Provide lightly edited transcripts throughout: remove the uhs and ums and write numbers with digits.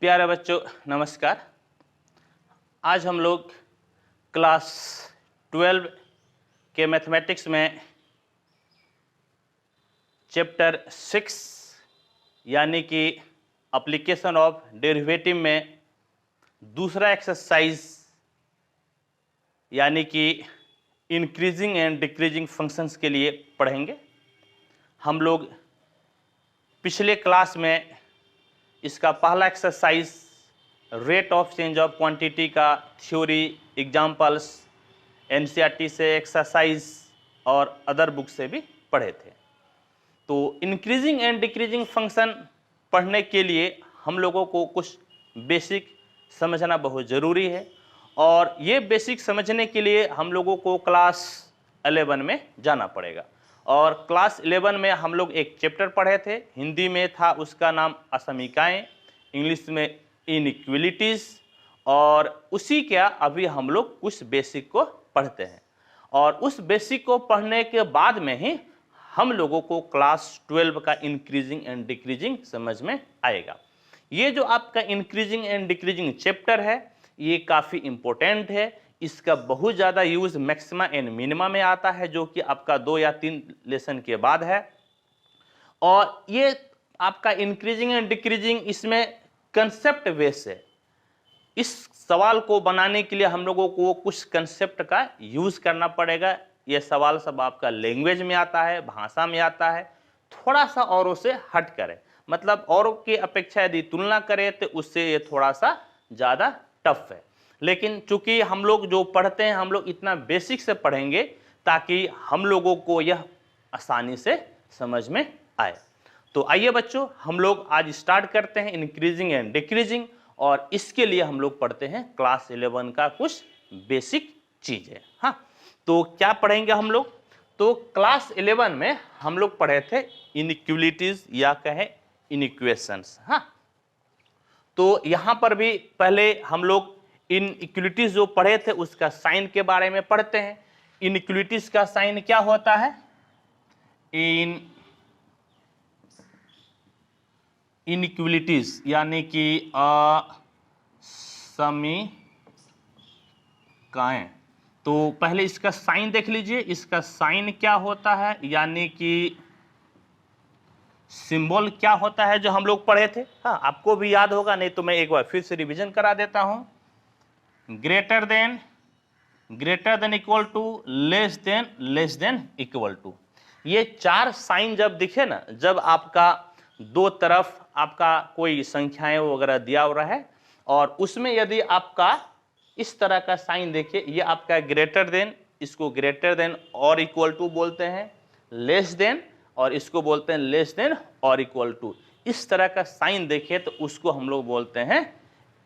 प्यारे बच्चों नमस्कार। आज हम लोग क्लास 12 के मैथमेटिक्स में चैप्टर 6 यानी कि एप्लीकेशन ऑफ डेरिवेटिव में दूसरा एक्सरसाइज यानी कि इंक्रीजिंग एंड डिक्रीजिंग फंक्शंस के लिए पढ़ेंगे। हम लोग पिछले क्लास में इसका पहला exercise rate of change of quantity का थ्योरी, एग्जाम्पल्स, एनसीईआरटी से एक्सरसाइज और अदर बुक से भी पढ़े थे। तो इंक्रीजिंग एंड डिक्रीजिंग फंक्शन पढ़ने के लिए हम लोगों को कुछ बेसिक समझना बहुत ज़रूरी है और ये बेसिक समझने के लिए हम लोगों को क्लास 11 में जाना पड़ेगा। और क्लास 11 में हम लोग एक चैप्टर पढ़े थे, हिंदी में था उसका नाम असमीकाएँ, इंग्लिश में इनइक्वलिटीज़, और उसी का अभी हम लोग कुछ बेसिक को पढ़ते हैं और उस बेसिक को पढ़ने के बाद में ही हम लोगों को क्लास 12 का इंक्रीजिंग एंड डिक्रीजिंग समझ में आएगा। ये जो आपका इंक्रीजिंग एंड डिक्रीजिंग चैप्टर है ये काफ़ी इम्पोर्टेंट है। इसका बहुत ज़्यादा यूज़ मैक्सिमा एंड मिनिमा में आता है जो कि आपका 2 या 3 लेसन के बाद है। और ये आपका इंक्रीजिंग एंड डिक्रीजिंग इसमें कंसेप्ट बेस है। इस सवाल को बनाने के लिए हम लोगों को कुछ कंसेप्ट का यूज़ करना पड़ेगा। ये सवाल सब आपका लैंग्वेज में आता है, भाषा में आता है, थोड़ा सा औरों से हट कर, मतलब औरों की अपेक्षा यदि तुलना करें तो उससे ये थोड़ा सा ज़्यादा टफ है। लेकिन चूंकि हम लोग जो पढ़ते हैं हम लोग इतना बेसिक से पढ़ेंगे ताकि हम लोगों को यह आसानी से समझ में आए। तो आइए बच्चों हम लोग आज स्टार्ट करते हैं इंक्रीजिंग एंड डिक्रीजिंग, और इसके लिए हम लोग पढ़ते हैं क्लास 11 का कुछ बेसिक चीज़ है। हाँ, तो क्या पढ़ेंगे हम लोग? तो क्लास 11 में हम लोग पढ़े थे इनइक्वलिटीज या कहें इनइक्वेशंस। हाँ, तो यहाँ पर भी पहले हम लोग इनइक्वलिटीज जो पढ़े थे उसका साइन के बारे में पढ़ते हैं। इनइक्वलिटीज का साइन क्या होता है? इनइक्वलिटीज यानी कि असमीकाएं। तो पहले इसका साइन देख लीजिए। इसका साइन क्या होता है यानी कि सिंबल क्या होता है जो हम लोग पढ़े थे। हाँ, आपको भी याद होगा, नहीं तो मैं एक बार फिर से रिवीजन करा देता हूं। Greater than equal to, less than equal to. ये चार साइन जब दिखे ना, जब आपका दो तरफ आपका कोई संख्याएं वगैरह दिया हुआ है और उसमें यदि आपका इस तरह का साइन देखिए, ये आपका ग्रेटर देन, इसको ग्रेटर देन और इक्वल टू बोलते हैं, लेस देन, और इसको बोलते हैं लेस देन और इक्वल टू। इस तरह का साइन देखिए तो उसको हम लोग बोलते हैं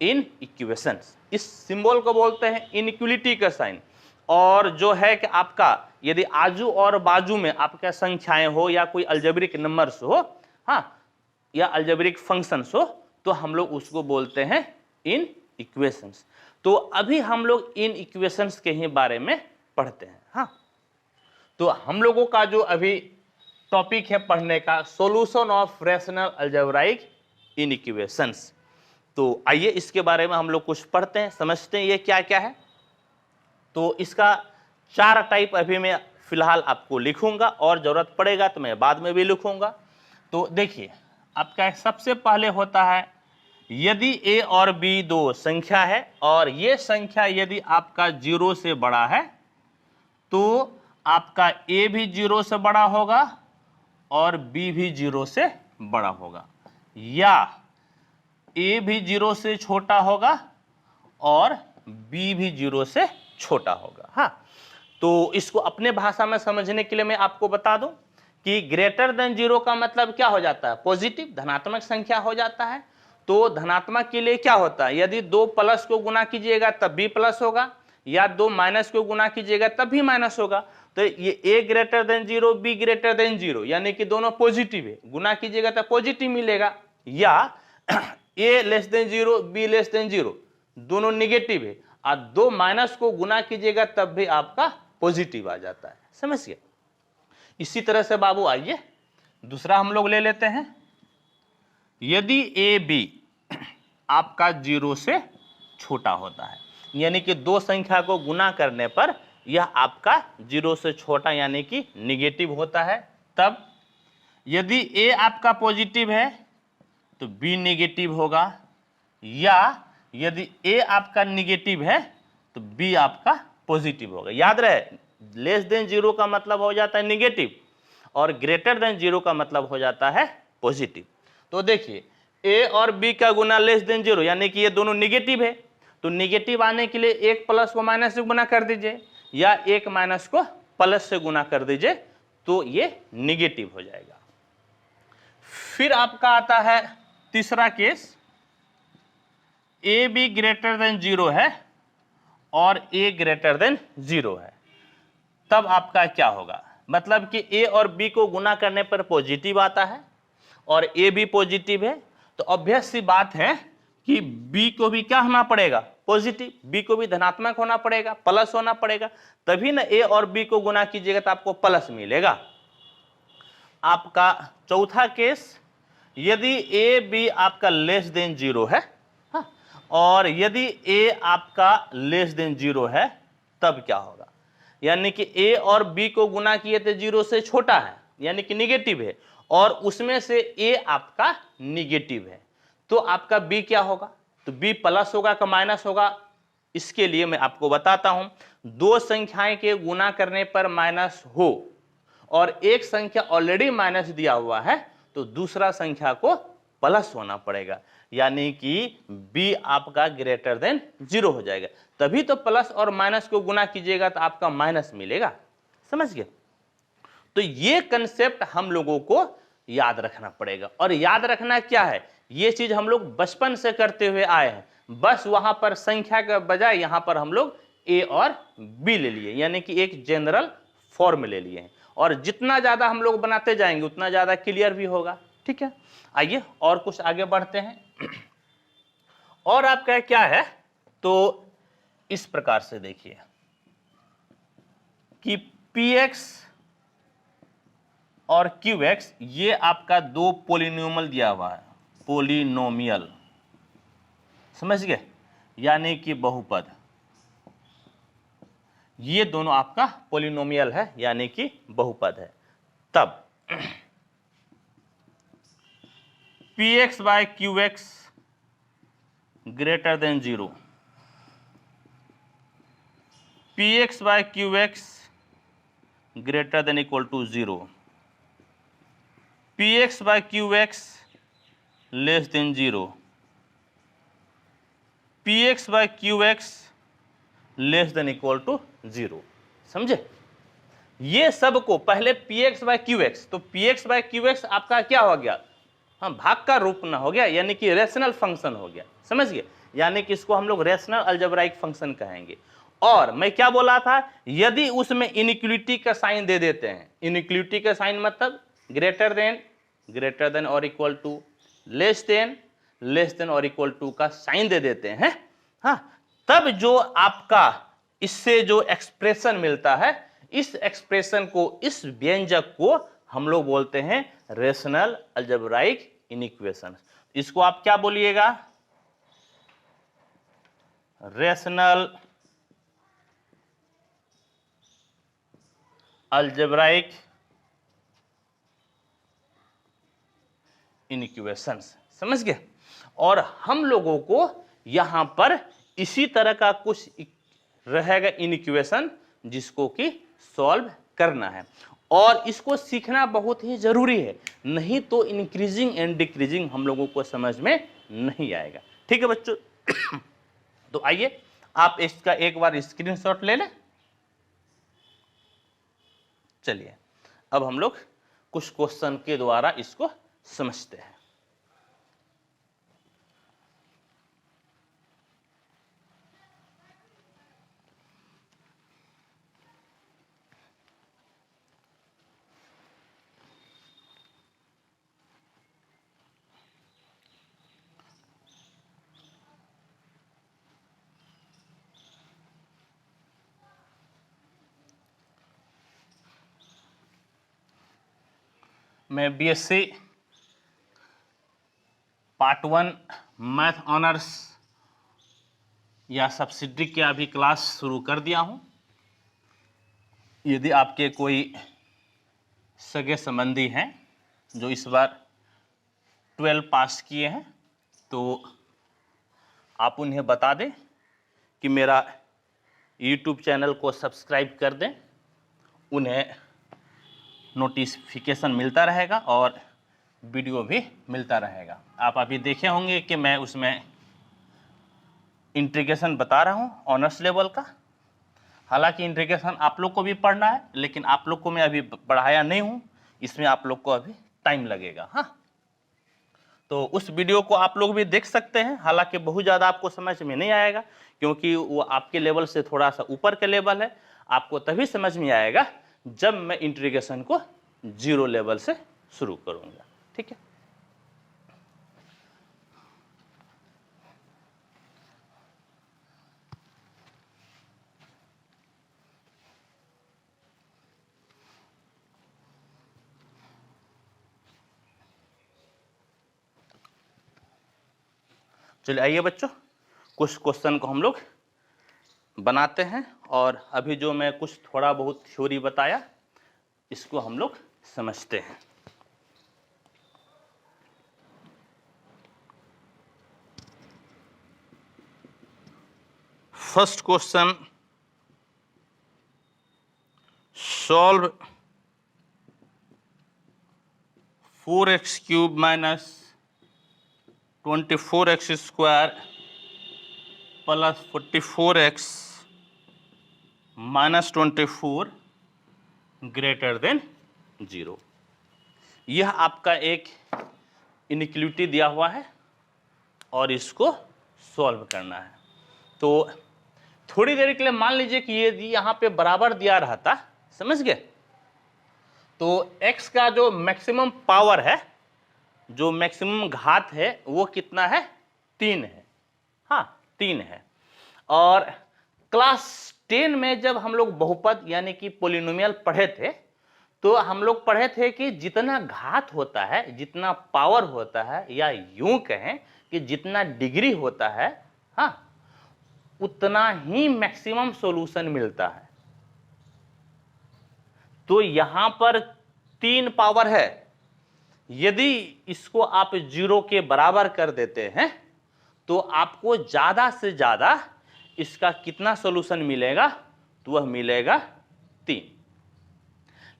इन इक्वेशंस। इस सिंबल को बोलते हैं इनइक्वलिटी का साइन। और जो है कि आपका यदि आजू और बाजू में आपका संख्याएं हो या कोई अलजेब्रिक नंबर्स हो, हाँ, या अलजेब्रिक फंक्शंस हो, तो हम लोग उसको बोलते हैं इन इक्वेशंस। तो अभी हम लोग इन इक्वेशंस के ही बारे में पढ़ते हैं। हाँ, तो हम लोगों का जो अभी टॉपिक है पढ़ने का, सॉल्यूशन ऑफ रैशनल अलजेब्राइक इनइक्वेशंस। तो आइए इसके बारे में हम लोग कुछ पढ़ते हैं, समझते हैं ये क्या क्या है। तो इसका 4 टाइप अभी मैं फिलहाल आपको लिखूंगा और जरूरत पड़ेगा तो मैं बाद में भी लिखूंगा। तो देखिए, आपका सबसे पहले होता है यदि a और b दो संख्या है और ये संख्या यदि आपका 0 से बड़ा है तो आपका a भी 0 से बड़ा होगा और b भी 0 से बड़ा होगा, या a भी 0 से छोटा होगा और b भी 0 से छोटा होगा। हाँ, तो इसको अपने भाषा में समझने के लिए मैं आपको बता दूं कि ग्रेटर देन 0 का मतलब क्या हो जाता है? पॉजिटिव, धनात्मक संख्या हो जाता है। तो धनात्मक के लिए क्या होता है? यदि 2 प्लस को गुना कीजिएगा तब भी प्लस होगा, या 2 माइनस को गुना कीजिएगा तब भी माइनस होगा। तो ये a greater than 0, b greater than 0 यानी कि दोनों पॉजिटिव है, गुना कीजिएगा तो पॉजिटिव मिलेगा। या a less than 0, b less than 0 दोनों निगेटिव है और 2 माइनस को गुना कीजिएगा तब भी आपका पॉजिटिव आ जाता है। समझिए। इसी तरह से बाबू आइए दूसरा हम लोग ले लेते हैं। यदि ए बी आपका 0 से छोटा होता है, यानी कि दो संख्या को गुना करने पर यह आपका 0 से छोटा यानी कि निगेटिव होता है। तब यदि a आपका पॉजिटिव है तो b निगेटिव होगा, या यदि a आपका निगेटिव है तो b आपका पॉजिटिव होगा। याद रहे, लेस देन 0 का मतलब हो जाता है निगेटिव और ग्रेटर देन 0 का मतलब हो जाता है पॉजिटिव। तो देखिए a और b का गुना लेस देन 0 यानी कि ये दोनों निगेटिव है, तो निगेटिव आने के लिए एक प्लस को माइनस से गुना कर दीजिए या एक माइनस को प्लस से गुना कर दीजिए तो ये निगेटिव हो जाएगा। फिर आपका आता है तीसरा case, A be greater than 0 है और ए ग्रेटर देन 0 है। तब आपका क्या होगा, मतलब कि ए और बी को गुना करने पर पॉजिटिव आता है और ए भी पॉजिटिव है, तो ऑब्वियस सी बात है कि बी को भी क्या होना पड़ेगा, पॉजिटिव, बी को भी धनात्मक होना पड़ेगा, प्लस होना पड़ेगा, तभी ना ए और बी को गुना कीजिएगा तो आपको प्लस मिलेगा। आपका चौथा केस, यदि ए बी आपका लेस देन 0 है, हाँ, और यदि ए आपका लेस देन 0 है तब क्या होगा, यानी कि ए और बी को गुना किए थे 0 से छोटा है यानी कि निगेटिव है और उसमें से ए आपका निगेटिव है, तो आपका बी क्या होगा, तो बी प्लस होगा का माइनस होगा। इसके लिए मैं आपको बताता हूं, दो संख्याएं के गुना करने पर माइनस हो और एक संख्या ऑलरेडी माइनस दिया हुआ है तो दूसरा संख्या को प्लस होना पड़ेगा, यानी कि b आपका ग्रेटर देन 0 हो जाएगा, तभी तो प्लस और माइनस को गुना कीजिएगा तो आपका माइनस मिलेगा। समझ गए? तो ये कंसेप्ट हम लोगों को याद रखना पड़ेगा, और याद रखना क्या है, ये चीज हम लोग बचपन से करते हुए आए हैं, बस वहां पर संख्या के बजाय यहां पर हम लोग a और b ले लिए, यानी कि एक जनरल फॉर्म ले लिए हैं, और जितना ज्यादा हम लोग बनाते जाएंगे उतना ज्यादा क्लियर भी होगा। ठीक है, आइए और कुछ आगे बढ़ते हैं। और आपका क्या है, तो इस प्रकार से देखिए कि px और qx ये आपका दो पोलिनोमियल दिया हुआ है, पोलिनोमियल, समझ गए, यानी कि बहुपद, ये दोनों आपका पोलिनोमियल है यानी कि बहुपद है। तब px by qx greater than 0, px by qx greater than equal to 0, px by qx less than 0, px by qx less than equal to 0। समझे? ये सब को पहले px बाय qx, तो px बाय qx आपका क्या हो गया, हाँ, भाग का रूप ना हो गया, यानी कि रेशनल फंक्शन हो गया। समझ गए? यानी कि इसको हम लोग रेशनल अलजेब्राइक फंक्शन कहेंगे। और मैं क्या बोला था, यदि उसमें इनइक्वालिटी का साइन दे देते हैं, इनइक्वालिटी का साइन मतलब ग्रेटर देन और इक्वल टू, लेस देन और इक्वल टू का साइन दे देते हैं, हाँ, तब जो आपका इससे जो एक्सप्रेशन मिलता है, इस एक्सप्रेशन को, इस व्यंजक को हम लोग बोलते हैं रेशनल अलजेब्राइक इनइक्वेशन। इसको आप क्या बोलिएगा, रेशनल अलजेब्राइक इनइक्वेशंस। समझ गए? और हम लोगों को यहां पर इसी तरह का कुछ रहेगा इनइक्वेशन जिसको कि सॉल्व करना है, और इसको सीखना बहुत ही जरूरी है, नहीं तो इंक्रीजिंग एंड डिक्रीजिंग हम लोगों को समझ में नहीं आएगा। ठीक है बच्चों? तो आइए आप इसका एक बार स्क्रीनशॉट ले लें। चलिए अब हम लोग कुछ क्वेश्चन के द्वारा इसको समझते हैं। मैं बीएससी पार्ट 1 मैथ ऑनर्स या सब्सिडरी के अभी क्लास शुरू कर दिया हूँ। यदि आपके कोई सगे संबंधी हैं जो इस बार 12 पास किए हैं तो आप उन्हें बता दें कि मेरा YouTube चैनल को सब्सक्राइब कर दें, उन्हें नोटिफिकेशन मिलता रहेगा और वीडियो भी मिलता रहेगा। आप अभी देखे होंगे कि मैं उसमें इंटीग्रेशन बता रहा हूँ ऑनर्स लेवल का। हालांकि इंटीग्रेशन आप लोग को भी पढ़ना है, लेकिन आप लोग को मैं अभी पढ़ाया नहीं हूँ, इसमें आप लोग को अभी टाइम लगेगा। हाँ, तो उस वीडियो को आप लोग भी देख सकते हैं। हालांकि बहुत ज़्यादा आपको समझ में नहीं आएगा, क्योंकि वो आपके लेवल से थोड़ा सा ऊपर का लेवल है। आपको तभी समझ में आएगा जब मैं इंटीग्रेशन को 0 लेवल से शुरू करूँगा। ठीक है, चलिए आइए बच्चों, कुछ क्वेश्चन को हम लोग बनाते हैं और अभी जो मैं कुछ थोड़ा बहुत थ्योरी बताया इसको हम लोग समझते हैं। First question, solve 4x cube minus 24x square plus 44x minus 24 greater than 0। यह आपका एक इनइक्वालिटी दिया हुआ है और इसको सॉल्व करना है। तो थोड़ी देर के लिए मान लीजिए कि ये यहाँ पे बराबर दिया रहता, समझ गए, तो x का जो मैक्सिमम पावर है, जो मैक्सिमम घात है, वो कितना है? 3 है। हाँ, 3 है। और क्लास 10 में जब हम लोग बहुपद यानी कि पोलिनोमियल पढ़े थे, तो हम लोग पढ़े थे कि जितना घात होता है, जितना पावर होता है, या यूं कहें कि जितना डिग्री होता है, हाँ, उतना ही मैक्सिमम सॉल्यूशन मिलता है। तो यहां पर 3 पावर है, यदि इसको आप 0 के बराबर कर देते हैं तो आपको ज्यादा से ज्यादा इसका कितना सॉल्यूशन मिलेगा? तो वह मिलेगा 3।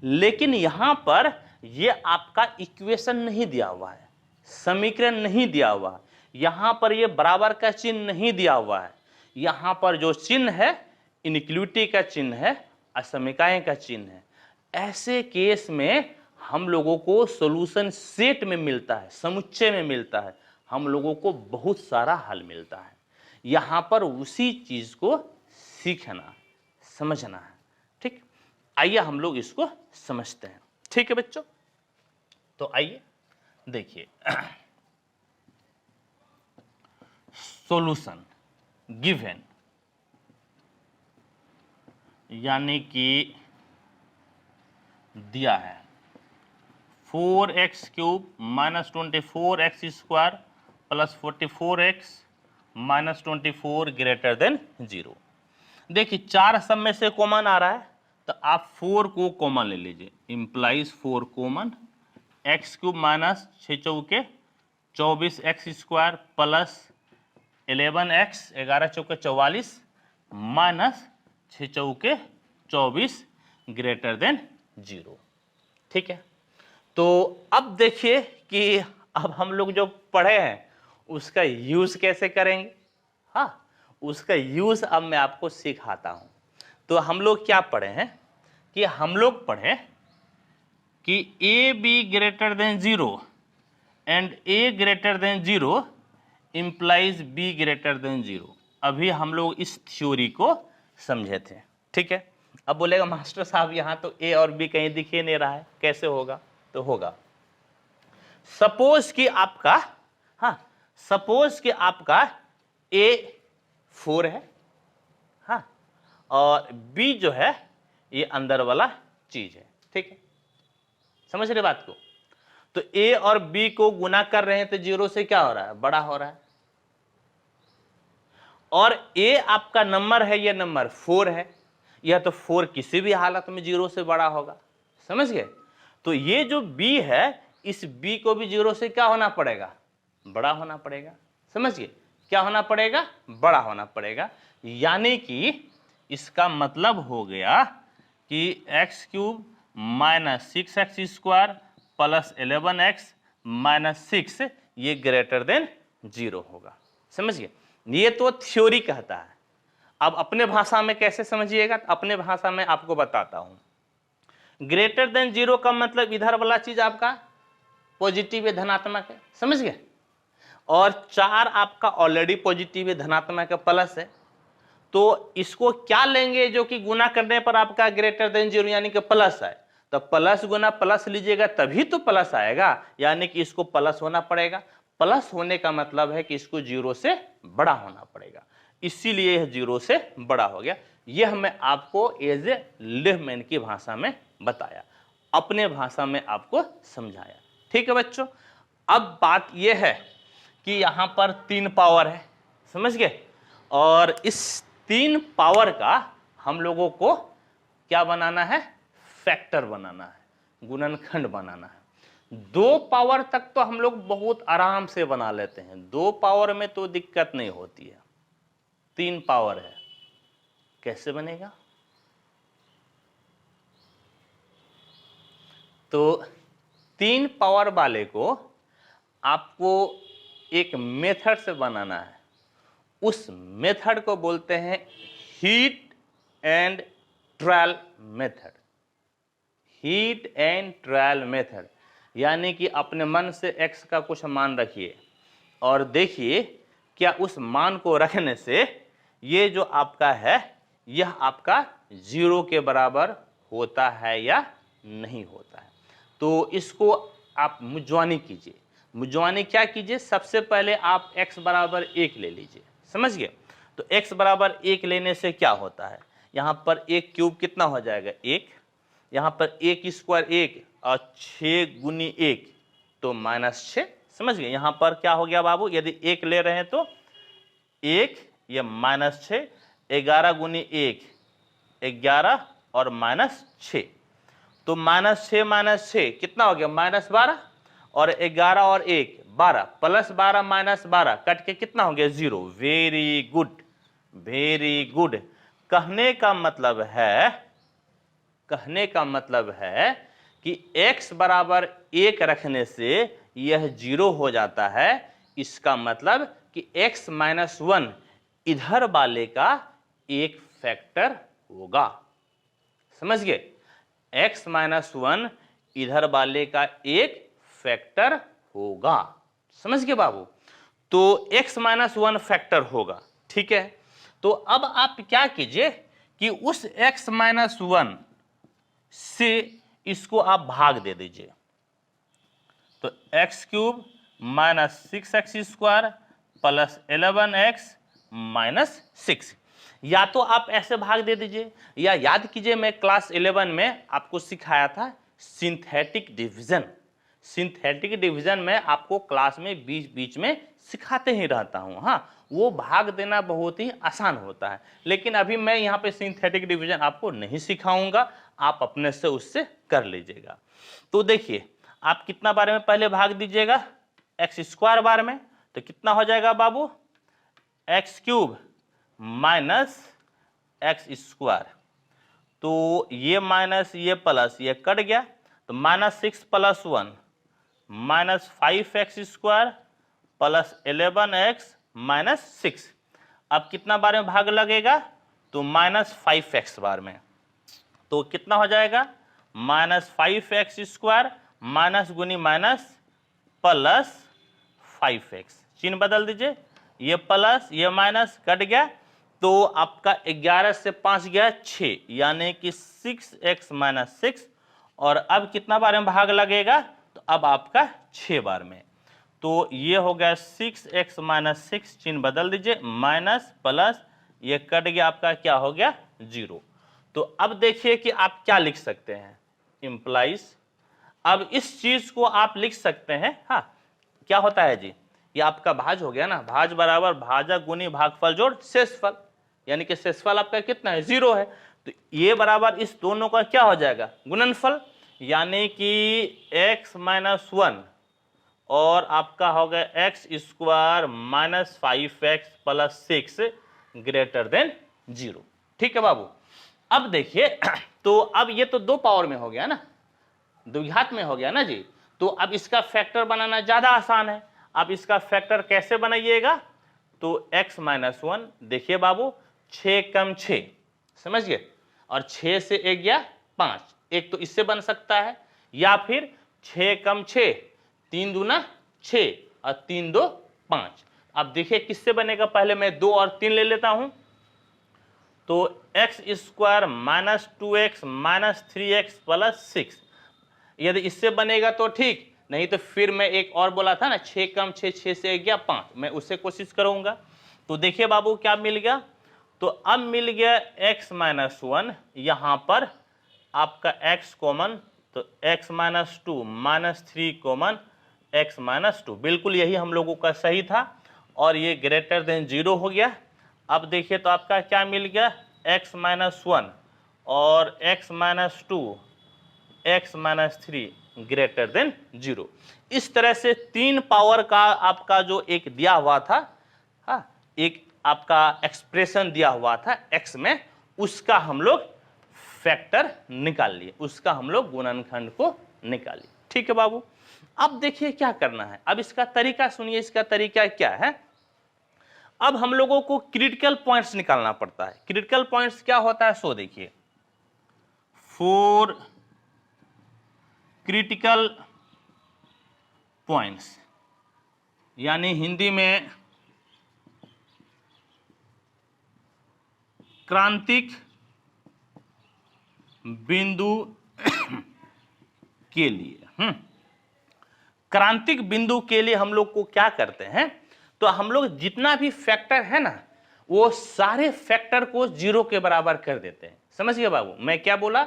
लेकिन यहां पर यह आपका इक्वेशन नहीं दिया हुआ है, समीकरण नहीं दिया हुआ है, यहां पर यह बराबर का चिन्ह नहीं दिया हुआ है। यहां पर जो चिन्ह है इनइक्वालिटी का चिन्ह है, असमीकाय का चिन्ह है। ऐसे केस में हम लोगों को सॉल्यूशन सेट में मिलता है, समुच्चय में मिलता है, हम लोगों को बहुत सारा हल मिलता है। यहां पर उसी चीज को सीखना, समझना है। ठीक, आइए हम लोग इसको समझते हैं। ठीक है बच्चों, तो आइए देखिए, सॉल्यूशन गिवन यानी कि दिया है 4x cube minus 24x square plus 44x minus 24 greater than 0। देखिए 4 सब में से कॉमन आ रहा है, तो आप 4 को कॉमन ले लीजिए, implies 4 common, x cube minus 6 चौके 24x स्क्वायर प्लस 11x 11 चौके 44 माइनस 6 चौके 24 ग्रेटर देन 0। ठीक है, तो अब देखिए कि अब हम लोग जो पढ़े हैं उसका यूज कैसे करेंगे। हाँ, उसका यूज अब मैं आपको सिखाता हूं। तो हम लोग क्या पढ़े हैं कि हम लोग पढ़े कि a b greater than 0 and a greater than 0 implies b greater than 0। अभी हम लोग इस थ्योरी को समझे थे। ठीक है, अब बोलेगा मास्टर साहब यहाँ तो a और b कहीं दिख ही नहीं रहा है, कैसे होगा? तो होगा, सपोज कि आपका, हाँ, सपोज कि आपका a 4 है, हाँ, और b जो है ये अंदर वाला चीज है। ठीक है, समझ रहे बात को? तो a और b को गुना कर रहे हैं तो 0 से क्या हो रहा है? बड़ा हो रहा है। और a आपका नंबर है, ये नंबर 4 है, यह तो 4 किसी भी हालत में 0 से बड़ा होगा, समझ गए। तो ये जो b है, इस b को भी 0 से क्या होना पड़ेगा, बड़ा होना पड़ेगा, समझ गए, क्या होना पड़ेगा, बड़ा होना पड़ेगा। यानी कि इसका मतलब हो गया कि x cube minus 6x square plus 11x minus 6 ये ग्रेटर देन 0 होगा, समझ गए। ये तो थ्योरी कहता है। अब अपने भाषा में कैसे समझिएगा, अपने भाषा में आपको बताता हूं। ग्रेटर देन 0 का मतलब इधर वाला चीज आपका पॉजिटिव है, धनात्मक है, समझ गए। और 4 आपका ऑलरेडी पॉजिटिव है, धनात्मक है, प्लस है। तो इसको क्या लेंगे जो कि गुना करने पर आपका ग्रेटर देन 0 यानी कि प्लस है। तो प्लस गुना प्लस लीजिएगा तभी तो प्लस आएगा, यानी कि इसको प्लस होना पड़ेगा। प्लस होने का मतलब है कि इसको 0 से बड़ा होना पड़ेगा, इसीलिए यह 0 से बड़ा हो गया। यह मैं आपको एज ए लेमैन की भाषा में बताया, अपने भाषा में आपको समझाया, ठीक है बच्चों। अब बात यह है कि यहां पर 3 पावर है, समझ गए। और इस 3 पावर का हम लोगों को क्या बनाना है, फैक्टर बनाना है, गुणनखंड बनाना है। 2 पावर तक तो हम लोग बहुत आराम से बना लेते हैं, 2 पावर में तो दिक्कत नहीं होती है। 3 पावर है, कैसे बनेगा। तो 3 पावर वाले को आपको एक मेथड से बनाना है। उस मेथड को बोलते हैं heat and trial method. Heat and trial method यानी कि अपने मन से x का कुछ मान रखिए और देखिए क्या उस मान को रखने से ये जो आपका है यह आपका 0 के बराबर होता है या नहीं होता है। तो इसको आप मुजवानी कीजिए। मुजवानी क्या कीजिए, सबसे पहले आप x बराबर 1 ले लीजिए, समझ गए। तो x बराबर 1 लेने से क्या होता है, यहां पर 1 क्यूब कितना हो जाएगा 1, यहां पर 1 स्क्वायर 1 और 6 गुनी 1 तो -6, समझ गए। यहां पर क्या हो गया बाबू, यदि 1 ले रहे हैं तो 1 ये -6, 11 गुनी 1 11 और -6 तो -6 कितना हो गया -12 और 11 और 1 12 प्लस 12 -12 कट के कितना हो गया 0। Very good, very good. कहने का मतलब है कि x बराबर 1 रखने से यह 0 हो जाता है। इसका मतलब कि x - 1 इधर वाले का एक फैक्टर होगा, समझ गए। x - 1 इधर वाले का एक फैक्टर होगा, समझ गए बाबू। तो x - 1 फैक्टर होगा, ठीक है। तो अब आप क्या कीजिए कि उस x - 1 से इसको आप भाग दे दीजिए। तो x cube -6x square plus 11x -6, या तो आप ऐसे भाग दे दीजिए या याद कीजिए मैं क्लास 11 में आपको सिखाया था सिंथेटिक डिवीजन। सिंथेटिक डिवीजन में आपको क्लास में बीच बीच में सिखाते ही रहता हूं। हाँ, वो भाग देना बहुत ही आसान होता है, लेकिन अभी मैं यहाँ पे सिंथेटिक डिवीजन आपको नहीं सिखाऊंगा, आप अपने से उससे कर लीजिएगा। तो देखिए आप कितना बार में पहले भाग दीजिएगा, एक्स स्क्वायर बार में, तो कितना हो जाएगा बाबू x cube minus x square. तो ये माइनस ये प्लस ये कट गया, तो -6 + 1 -5x स्क्वायर प्लस 11x -6। अब कितना बार में भाग लगेगा, तो -5x बार में। तो कितना हो जाएगा -5x स्क्वायर माइनस गुनी माइनस प्लस 5x, चिन्ह बदल दीजिए, ये प्लस ये माइनस कट गया, तो आपका 11 से 5 गया 6 यानी कि 6x - 6। और अब कितना बार में भाग लगेगा, तो अब आपका 6 बार में। तो ये हो गया 6x - 6, चिन्ह बदल दीजिए, माइनस प्लस ये कट गया, आपका क्या हो गया 0। तो अब देखिए कि आप क्या लिख सकते हैं, इंप्लाइज। अब इस चीज को आप लिख सकते हैं, हाँ क्या होता है जी, ये आपका भाज हो गया ना, भाज बराबर भाजक गुनी भागफल जोड़ शेषफल, यानी कि शेषफल आपका कितना है 0 है, तो ये बराबर इस दोनों का क्या हो जाएगा गुणनफल, यानी कि x - 1 और आपका हो गया x² - 5x + 6 ग्रेटर देन 0। ठीक है बाबू। अब देखिए तो अब ये तो 2 पावर में हो गया ना, द्विघात में हो गया ना जी, तो अब इसका फैक्टर बनाना ज्यादा आसान है। अब इसका फैक्टर कैसे बनाइएगा, तो x - 1, देखिए बाबू 6 कम 6, समझ गए, और 6 से 1 गया 5, एक तो इससे बन सकता है, या फिर 6 कम 6, 3 दूना 6 और 3 दो 5। अब देखिए किससे बनेगा, पहले मैं 2 और 3 ले लेता हूं, तो x² - 2x - 3x + 6, यदि इससे बनेगा तो ठीक, नहीं तो फिर मैं एक और बोला था ना 6 कम 6, 6 से 1 गया 5, मैं उससे कोशिश करूंगा। तो देखिए बाबू क्या मिल गया, तो अब मिल गया x - 1, यहां पर आपका x कॉमन, तो x - 2 - 3 कॉमन x - 2, बिल्कुल यही हम लोगों का सही था, और ये ग्रेटर देन 0 हो गया। अब देखिए तो आपका क्या मिल गया, x - 1 और x - 2 x - 3 ग्रेटर देन 0। इस तरह से 3 पावर का आपका जो एक दिया हुआ था, हाँ, एक आपका एक्सप्रेशन दिया हुआ था x में, उसका हम लोग फैक्टर निकाल लिए, उसका हम लोग गुणनखंड को निकाल लिए। ठीक है बाबू। अब देखिए क्या करना है, अब इसका तरीका सुनिए, इसका तरीका क्या है। अब हम लोगों को क्रिटिकल पॉइंट्स निकालना पड़ता है। क्रिटिकल पॉइंट्स क्या होता है, सो देखिए, फॉर क्रिटिकल पॉइंट्स, यानी हिंदी में क्रांतिक बिंदु के लिए, क्रांतिक बिंदु के लिए हम लोग को क्या करते हैं, तो हम लोग जितना भी फैक्टर है ना, वो सारे फैक्टर को 0 के बराबर कर देते हैं। समझिए बाबू मैं क्या बोला,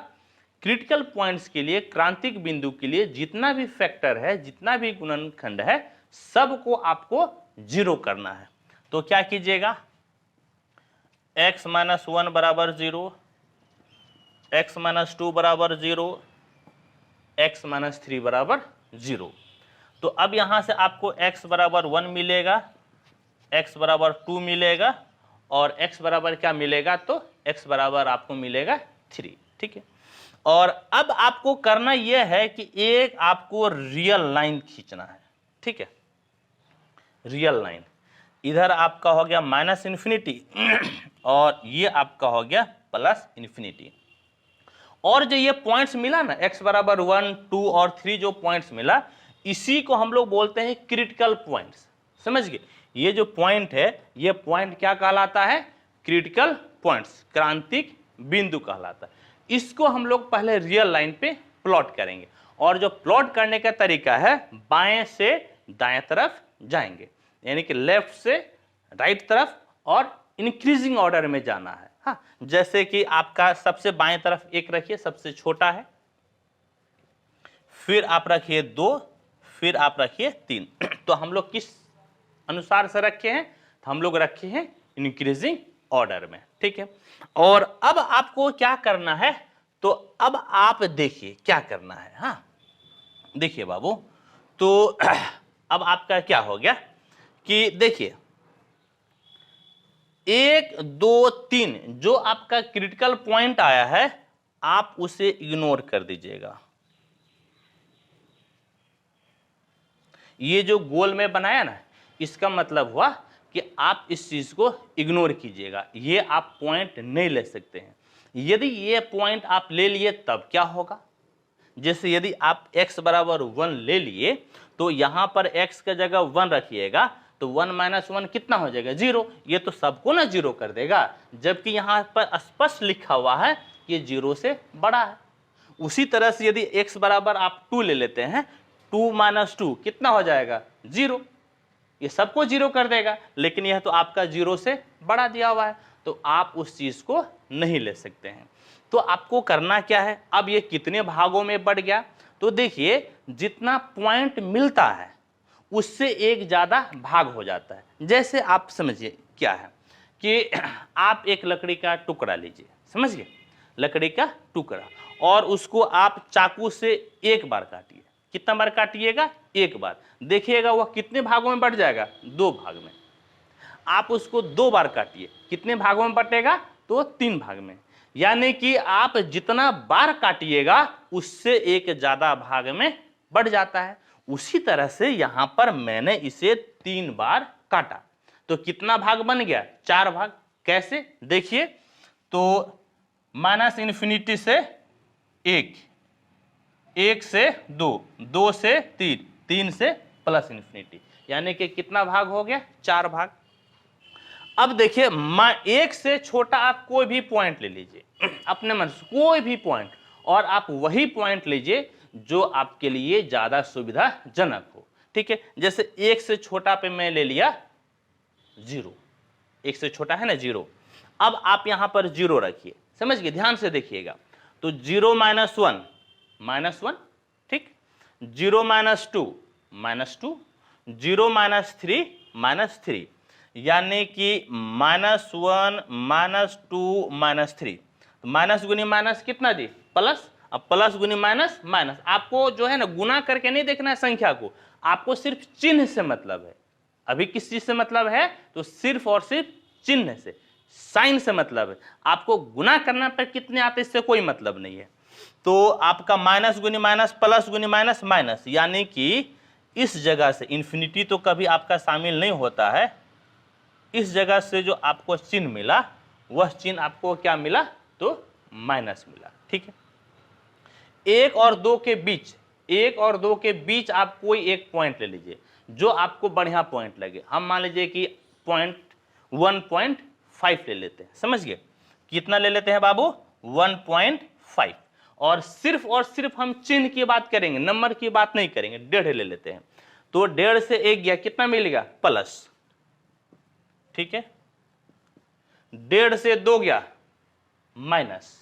क्रिटिकल पॉइंट्स के लिए, क्रांतिक बिंदु के लिए जितना भी फैक्टर है, जितना भी गुणनखंड है, सबको आपको 0 करना है। तो क्या कीजिएगा, x - 1 बराबर 0, x - 2 बराबर 0, x - 3 बराबर 0। तो अब यहां से आपको x बराबर 1 मिलेगा, x बराबर 2 मिलेगा, और x बराबर क्या मिलेगा, तो x बराबर आपको मिलेगा 3। ठीक है। और अब आपको करना यह है कि एक आपको रियल लाइन खींचना है। ठीक है, रियल लाइन, इधर आपका हो गया -∞ और ये आपका हो गया +∞। और जो ये पॉइंट्स मिला ना, x बराबर 1, 2 और 3 जो पॉइंट्स मिला, इसी को हम लोग बोलते हैं क्रिटिकल पॉइंट्स। समझ गए, ये जो पॉइंट है, ये पॉइंट क्या कहलाता है, क्रिटिकल पॉइंट्स, क्रांतिक बिंदु कहलाता है। इसको हम लोग पहले रियल लाइन पे प्लॉट करेंगे, और जो प्लॉट करने का तरीका है, बाएं से दाएं तरफ जाएंगे, यानी कि लेफ्ट से राइट तरफ, और इंक्रीजिंग ऑर्डर में जाना है। हाँ, जैसे कि आपका सबसे बाएं तरफ 1 रखिए, सबसे छोटा है, फिर आप रखिए 2, फिर आप रखिए 3। तो हम लोग किस अनुसार से रखे हैं, तो हम लोग रखे हैं इंक्रीजिंग ऑर्डर में। ठीक है। और अब आपको क्या करना है, तो अब आप देखिए क्या करना है। हाँ देखिए बाबू, तो अब आपका क्या हो गया कि देखिए 1, 2, 3 जो आपका क्रिटिकल पॉइंट आया है, आप उसे इग्नोर कर दीजिएगा। ये जो गोल में बनाया ना, इसका मतलब हुआ कि आप इस चीज को इग्नोर कीजिएगा, ये आप पॉइंट नहीं ले सकते हैं। यदि ये पॉइंट आप ले लिए तब क्या होगा, जैसे यदि आप x बराबर 1 ले लिए, तो यहां पर x का जगह 1 रखिएगा, तो 1 - 1 कितना हो जाएगा, 0। ये तो सबको ना 0 कर देगा, जबकि यहां पर स्पष्ट लिखा हुआ है कि 0 से बड़ा है। उसी तरह से यदि x बराबर आप 2 ले लेते हैं, 2 - 2 कितना हो जाएगा, 0। ये सबको 0 कर देगा, लेकिन यह तो आपका 0 से बड़ा दिया हुआ है, तो आप उस चीज को नहीं ले सकते हैं। तो आपको करना क्या है, अब ये कितने भागों में बढ़ गया, तो देखिए जितना पॉइंट मिलता है उससे एक ज़्यादा भाग हो जाता है। जैसे आप समझिए क्या है कि आप एक लकड़ी का टुकड़ा लीजिए, समझ गए, लकड़ी का टुकड़ा, और उसको आप चाकू से एक बार काटिए। कितना बार काटिएगा? एक बार। देखिएगा वह कितने भागों में बट जाएगा? 2 भाग में। आप उसको 2 बार काटिए, कितने भागों में बटेगा? तो 3 भाग में। यानी कि आप जितना बार काटिएगा उससे एक ज्यादा भाग में बढ़ जाता है। उसी तरह से यहां पर मैंने इसे 3 बार काटा तो कितना भाग बन गया? 4 भाग। कैसे? देखिए, तो माइनस इन्फिनिटी से 1, 1 से 2, 2 से 3, 3 से प्लस इन्फिनिटी, यानी कि कितना भाग हो गया? 4 भाग। अब देखिए, 1 से छोटा आप कोई भी पॉइंट ले लीजिए अपने मन से, कोई भी पॉइंट, और आप वही पॉइंट लीजिए जो आपके लिए ज्यादा सुविधाजनक हो। ठीक है, जैसे 1 से छोटा पे मैं ले लिया 0, 1 से छोटा है ना 0। अब आप यहां पर 0 रखिए, समझ गए, ध्यान से देखिएगा। तो 0 माइनस 1 माइनस 1, ठीक, 0 माइनस 2 माइनस 2, 0 माइनस 3 माइनस 3, यानी कि -1 -2 -3। माइनस गुनी माइनस कितना दी? प्लस। अब प्लस गुनी माइनस माइनस। आपको जो है ना गुना करके नहीं देखना है संख्या को, आपको सिर्फ चिन्ह से मतलब है। अभी किस चीज से मतलब है? तो सिर्फ और सिर्फ चिन्ह से, साइन से मतलब है। आपको गुना करना पर कितने आते इससे कोई मतलब नहीं है। तो आपका माइनस गुनी माइनस प्लस गुनी माइनस माइनस, यानी कि इस जगह से इन्फिनिटी तो कभी आपका शामिल नहीं होता है। इस जगह से जो आपको चिन्ह मिला वह चिन्ह आपको क्या मिला? तो माइनस मिला। ठीक है, 1 और 2 के बीच, 1 और 2 के बीच आप कोई एक पॉइंट ले लीजिए जो आपको बढ़िया पॉइंट लगे। हम मान लीजिए कि पॉइंट 1.5 ले लेते हैं, समझ गए? कितना ले लेते हैं बाबू? 1.5। और सिर्फ हम चिन्ह की बात करेंगे, नंबर की बात नहीं करेंगे। 1.5 ले लेते हैं, तो 1.5 से 1 गया, कितना मिलेगा? प्लस। ठीक है, 1.5 से 2 गया माइनस,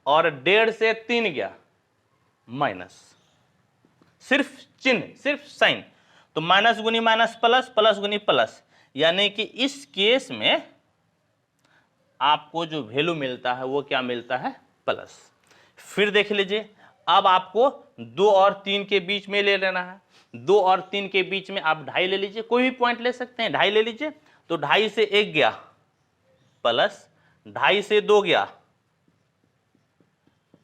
और 1.5 से 3 गया माइनस। सिर्फ चिन्ह, सिर्फ साइन। तो माइनस गुनी माइनस प्लस, प्लस गुनी प्लस, यानी कि इस केस में आपको जो वैल्यू मिलता है वो क्या मिलता है? प्लस। फिर देख लीजिए, अब आपको 2 और 3 के बीच में ले लेना है। 2 और 3 के बीच में आप 2.5 ले लीजिए, कोई भी पॉइंट ले सकते हैं। 2.5 ले लीजिए, तो 2.5 से 1 गया प्लस, 2.5 से 2 गया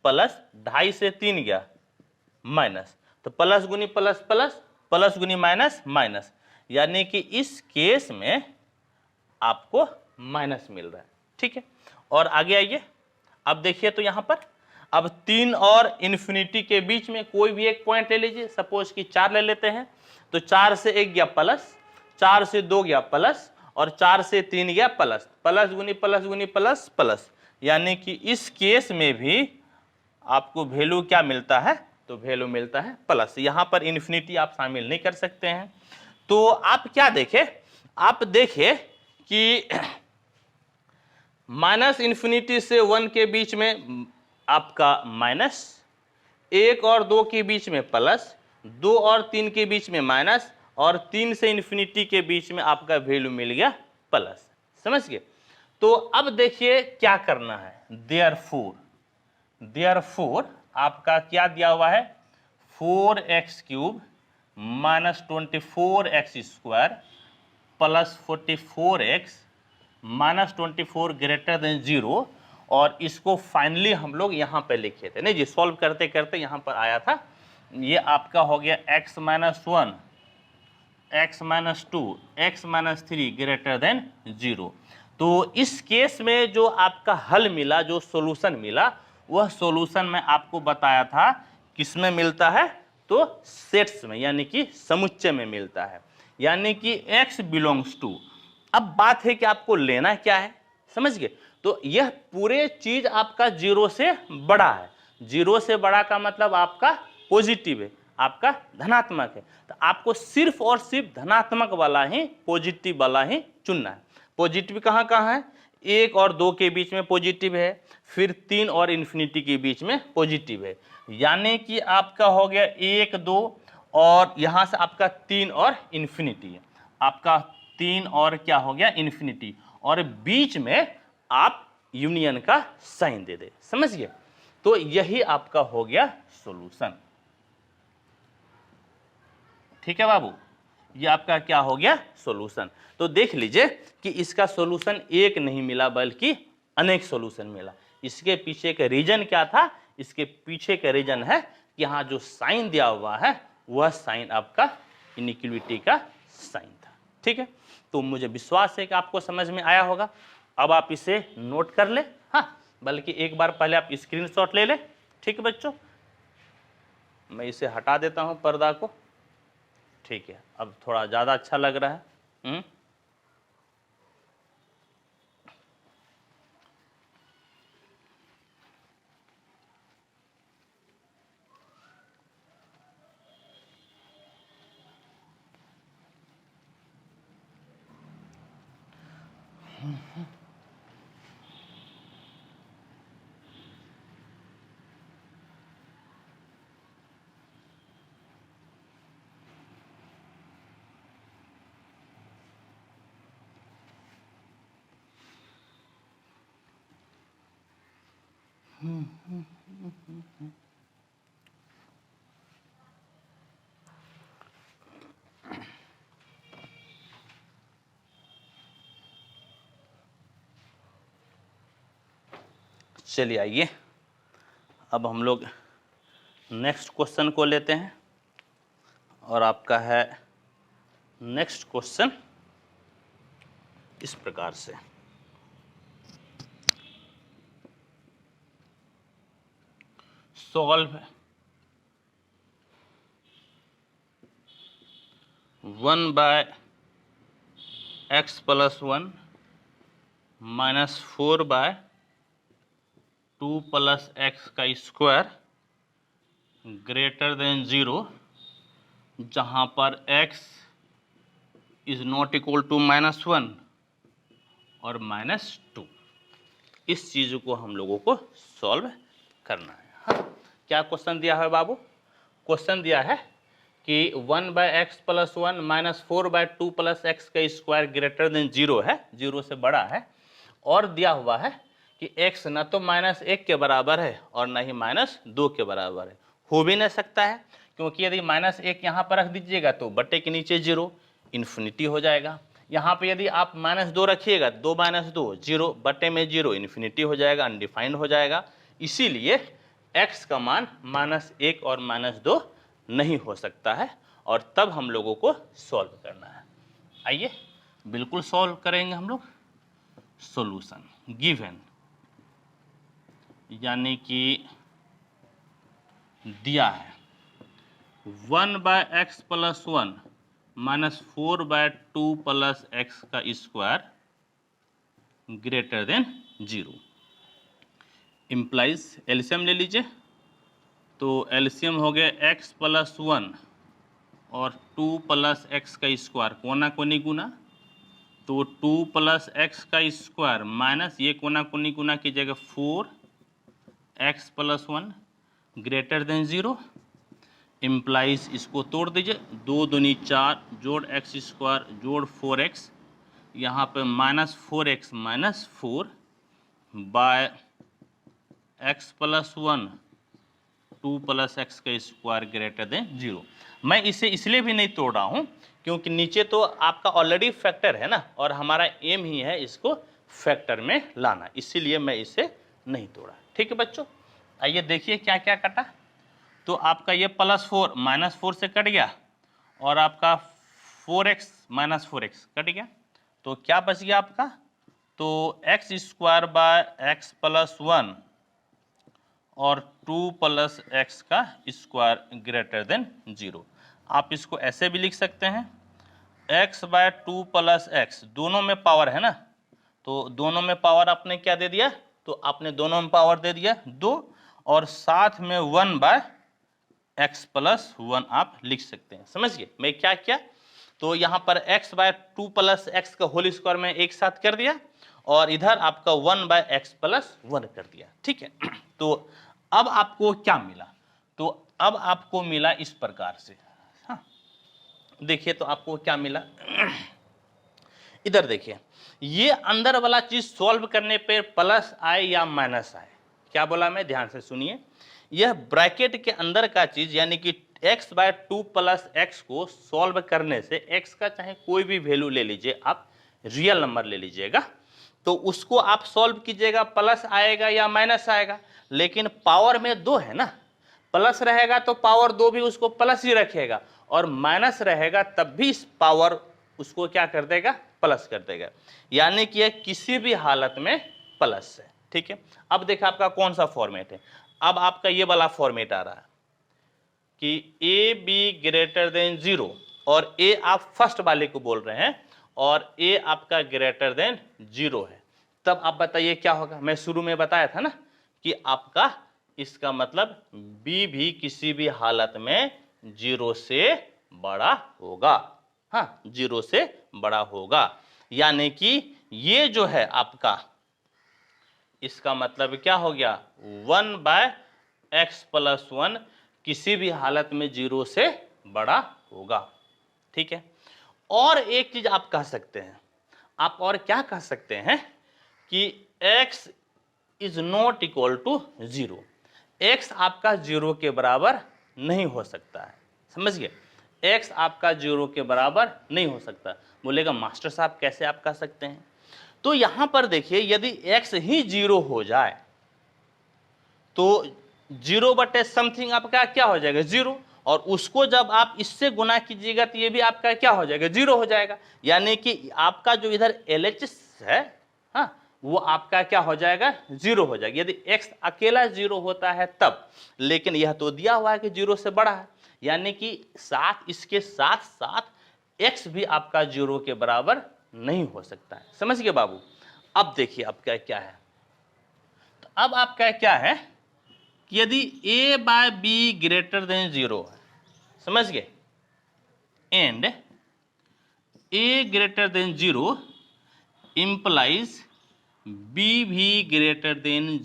प्लस, 2.5 से 3 गया माइनस। तो प्लस गुनी प्लस प्लस, प्लस गुनी माइनस माइनस, यानी कि इस केस में आपको माइनस मिल रहा है। ठीक है, और आगे आइए, अब देखिए तो यहां पर अब 3 और इन्फिनिटी के बीच में कोई भी एक पॉइंट ले लीजिए। सपोज कि 4 ले लेते हैं, तो 4 से 1 गया प्लस, 4 से 2 गया प्लस, और 4 से 3 गया प्लस। प्लस गुनी प्लस प्लस, यानी कि इस केस में भी आपको वैल्यू क्या मिलता है? तो वैल्यू मिलता है प्लस। यहां पर इन्फिनिटी आप शामिल नहीं कर सकते हैं। तो आप क्या देखें? आप देखें कि माइनस इन्फिनिटी से 1 के बीच में आपका माइनस, 1 और 2 के बीच में प्लस, 2 और 3 के बीच में माइनस, और 3 से इन्फिनिटी के बीच में आपका वैल्यू मिल गया प्लस। समझ गए? तो अब देखिए क्या करना है। देयरफॉर आपका क्या दिया हुआ है? 4x³ minus 24x² plus 44x minus 24 greater than 0, और इसको फाइनली हम लोग यहां पे लिखे थे। नहीं जी, सॉल्व करते करते यहां पर आया था। ये आपका हो गया x minus 1, x minus 2, x minus 3 greater than 0। तो इस केस में जो आपका हल मिला, जो सॉल्यूशन मिला, वह सॉल्यूशन मैं आपको बताया था किसमें मिलता है? तो सेट्स में, यानी कि समुच्चय में मिलता है, यानी कि x बिलोंग्स टू। अब बात है कि आपको लेना क्या है, समझ गए? तो यह पूरे चीज आपका 0 से बड़ा है। 0 से बड़ा का मतलब आपका पॉजिटिव है, आपका धनात्मक है। तो आपको सिर्फ और सिर्फ धनात्मक वाला ही, पॉजिटिव वाला ही चुनना है। पॉजिटिव कहाँ कहाँ है? 1 और 2 के बीच में पॉजिटिव है, फिर 3 और इन्फिनिटी के बीच में पॉजिटिव है, यानी कि आपका हो गया 1 2 और यहां से आपका 3 और इन्फिनिटी है, आपका 3 और क्या हो गया इन्फिनिटी, और बीच में आप यूनियन का साइन दे दे, समझिए। तो यही आपका हो गया सॉल्यूशन। ठीक है बाबू, ये आपका क्या हो गया सॉल्यूशन। तो देख लीजिए कि इसका सॉल्यूशन एक नहीं मिला बल्कि अनेक सॉल्यूशन मिला। इसके पीछे का रीजन क्या था, इसके पीछे का रीजन है कि यहाँ जो साइन दिया हुआ है वह साइन आपका इनइक्वालिटी का साइन था। ठीक है, तो मुझे विश्वास है कि आपको समझ में आया होगा। अब आप इसे नोट कर ले, हाँ, बल्कि एक बार पहले आप स्क्रीनशॉट ले ले। ठीक है बच्चों, मैं इसे हटा देता हूं पर्दा को। ठीक है, अब थोड़ा ज़्यादा अच्छा लग रहा है। चलिए आइए, अब हम लोग नेक्स्ट क्वेश्चन को लेते हैं, और आपका है नेक्स्ट क्वेश्चन इस प्रकार से। सॉल्व 1/x + 1 - 4/2 + x का स्क्वायर ग्रेटर देन 0, जहां पर x is not equal to -1 और -2। इस चीज को हम लोगों को सॉल्व करना है। हाँ, क्या क्वेश्चन दिया है बाबू? क्वेश्चन दिया है कि 1/x + 1 - 4/2 + x का स्क्वायर ग्रेटर देन 0 है, 0 से बड़ा है, और दिया हुआ है कि x न तो -1 के बराबर है और न ही -2 के बराबर है। हो भी नहीं सकता है, क्योंकि यदि -1 यहाँ पर रख दीजिएगा तो बटे के नीचे 0 इन्फिनिटी हो जाएगा। यहाँ पे यदि आप -2 रखिएगा, 2 - 2 0 बटे में 0 इन्फिनिटी हो जाएगा, अनडिफाइंड हो जाएगा। इसीलिए x का मान -1 और -2 नहीं हो सकता है, और तब हम लोगों को सॉल्व करना है। आइए बिल्कुल सॉल्व करेंगे हम लोग। सॉल्यूशन गिवन, यानी कि दिया है 1/x + 1 - 4/2 + x का square greater than 0। Implies LCM ले लीजिए, तो एलसीएम हो गया x + 1 और 2 + x का स्क्वायर, कोना कोनी गुना, तो 2 + x का स्क्वायर माइनस ये कोना कोनी गुना कीजिएगा 4x + 1 ग्रेटर देन 0। इम्प्लाइज इसको तोड़ दीजिए, 2 दूनी 4 जोड़ x स्क्वायर जोड़ 4x, यहाँ पे -4x - 4 बाय x + 1 2 + x का स्क्वायर ग्रेटर देन 0। मैं इसे इसलिए भी नहीं तोड़ रहा हूँ क्योंकि नीचे तो आपका ऑलरेडी फैक्टर है ना, और हमारा एम ही है इसको फैक्टर में लाना, इसीलिए मैं इसे नहीं तोड़ा। ठीक है बच्चों, आइए देखिए क्या क्या कटा। तो आपका ये +4 -4 से कट गया, और आपका 4x - 4x कट गया, तो क्या बच गया आपका? तो x² / x + 1 और 2 + x का स्क्वायर ग्रेटर देन 0। आप इसको ऐसे भी लिख सकते हैं, x/2 + x, दोनों में पावर है ना, तो दोनों में पावर आपने क्या दे दिया? तो आपने दोनों में पावर दे दिया 2, और साथ में 1/x + 1 आप लिख सकते हैं। समझिए मैं क्या किया? तो यहाँ पर x/2 + x का होल स्क्वायर में एक साथ कर दिया, और इधर आपका 1/x+1 कर दिया, ठीक है। तो अब आपको क्या मिला, तो अब आपको मिला इस प्रकार से, हाँ देखिए तो आपको क्या मिला, इधर देखिए ये अंदर वाला चीज सॉल्व करने पे प्लस आए या माइनस आए, क्या बोला मैं, ध्यान से सुनिए। यह ब्रैकेट के अंदर का चीज यानी कि x/2 + x को सॉल्व करने से x का चाहे कोई भी वैल्यू ले लीजिए, आप रियल नंबर ले लीजिएगा, तो उसको आप सॉल्व कीजिएगा, प्लस आएगा या माइनस आएगा, लेकिन पावर में 2 है ना, प्लस रहेगा तो पावर 2 भी उसको प्लस ही रखेगा, और माइनस रहेगा तब भी इस पावर उसको क्या कर देगा, प्लस कर देगा, यानी कि यह किसी भी हालत में प्लस है, ठीक है। अब देखा आपका कौन सा फॉर्मेट है, अब आपका ये वाला फॉर्मेट आ रहा है कि a b > 0, और a आप फर्स्ट वाले को बोल रहे हैं और a आपका >0 है, तब आप बताइए क्या होगा। मैं शुरू में बताया था ना कि आपका इसका मतलब b भी किसी भी हालत में 0 से बड़ा होगा, हाँ 0 से बड़ा होगा, यानी कि ये जो है आपका इसका मतलब क्या हो गया, 1/x+1 किसी भी हालत में 0 से बड़ा होगा, ठीक है। और एक चीज आप कह सकते हैं, आप और क्या कह सकते हैं कि x is not equal to 0, x आपका 0 के बराबर नहीं हो सकता है, समझ गए, x आपका 0 के बराबर नहीं हो सकता। बोलेगा मास्टर साहब कैसे आप कह सकते हैं, तो यहां पर देखिए यदि x ही 0 हो जाए तो 0/समथिंग आपका क्या हो जाएगा, 0, और उसको जब आप इससे गुना कीजिएगा तो ये भी आपका क्या हो जाएगा, 0 हो जाएगा, यानी कि आपका जो इधर LHS है, हाँ वो आपका क्या हो जाएगा, 0 हो जाएगा, यदि x अकेला 0 होता है तब, लेकिन यह तो दिया हुआ है कि 0 से बड़ा है, यानी कि साथ इसके साथ साथ x भी आपका 0 के बराबर नहीं हो सकता है, समझ गए बाबू। अब देखिए आपका क्या है, तो अब आपका क्या है कि यदि a/b > 0 है, समझ गए, एंड a > 0 इंप्लाइज b भी >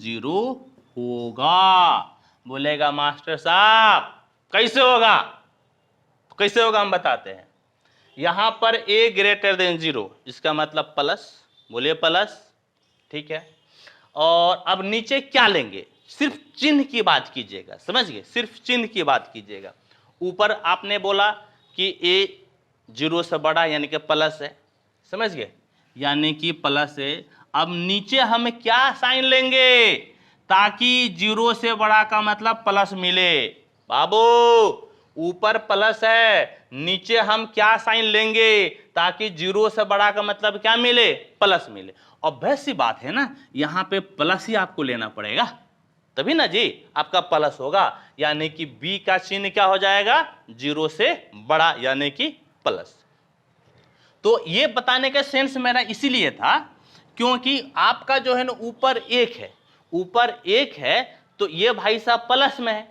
0 होगा। बोलेगा मास्टर साहब कैसे होगा, तो कैसे होगा हम बताते हैं। यहां पर a > 0 इसका मतलब प्लस, बोलिए प्लस, ठीक है। और अब नीचे क्या लेंगे, सिर्फ चिन्ह की बात कीजिएगा, समझ गए, सिर्फ चिन्ह की बात कीजिएगा। ऊपर आपने बोला कि a 0 से बड़ा यानी कि प्लस है, समझ गए, यानी कि प्लस है। अब नीचे हम क्या साइन लेंगे ताकि 0 से बड़ा का मतलब प्लस मिले, बाबू ऊपर प्लस है, नीचे हम क्या साइन लेंगे ताकि 0 से बड़ा का मतलब क्या मिले, प्लस मिले। और वैसी बात है ना, यहां पे प्लस ही आपको लेना पड़ेगा, तभी ना जी आपका प्लस होगा, यानी कि b का चिन्ह क्या हो जाएगा, 0 से बड़ा यानी कि प्लस। तो ये बताने का सेंस मेरा इसीलिए था क्योंकि आपका जो है ना ऊपर 1 है, ऊपर 1 है तो ये भाई साहब प्लस में है,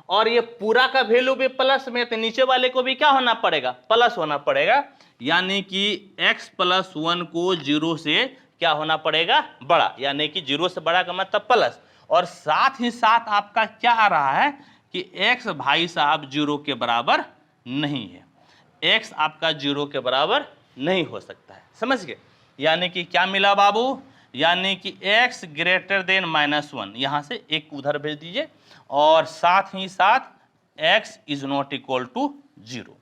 और ये पूरा का वैल्यू भी प्लस में, तो नीचे वाले को भी क्या होना पड़ेगा, प्लस होना पड़ेगा, यानी कि x+1 को 0 से क्या होना पड़ेगा, बड़ा, यानी कि 0 से बड़ा का मतलब प्लस। और साथ ही साथ आपका क्या आ रहा है कि x भाई साहब 0 के बराबर नहीं है, x आपका 0 के बराबर नहीं हो सकता है, समझ गए। यानी कि क्या मिला बाबू, यानी कि x > -1, यहां से एक उधर भेज दीजिए, और साथ ही साथ x is not equal to 0,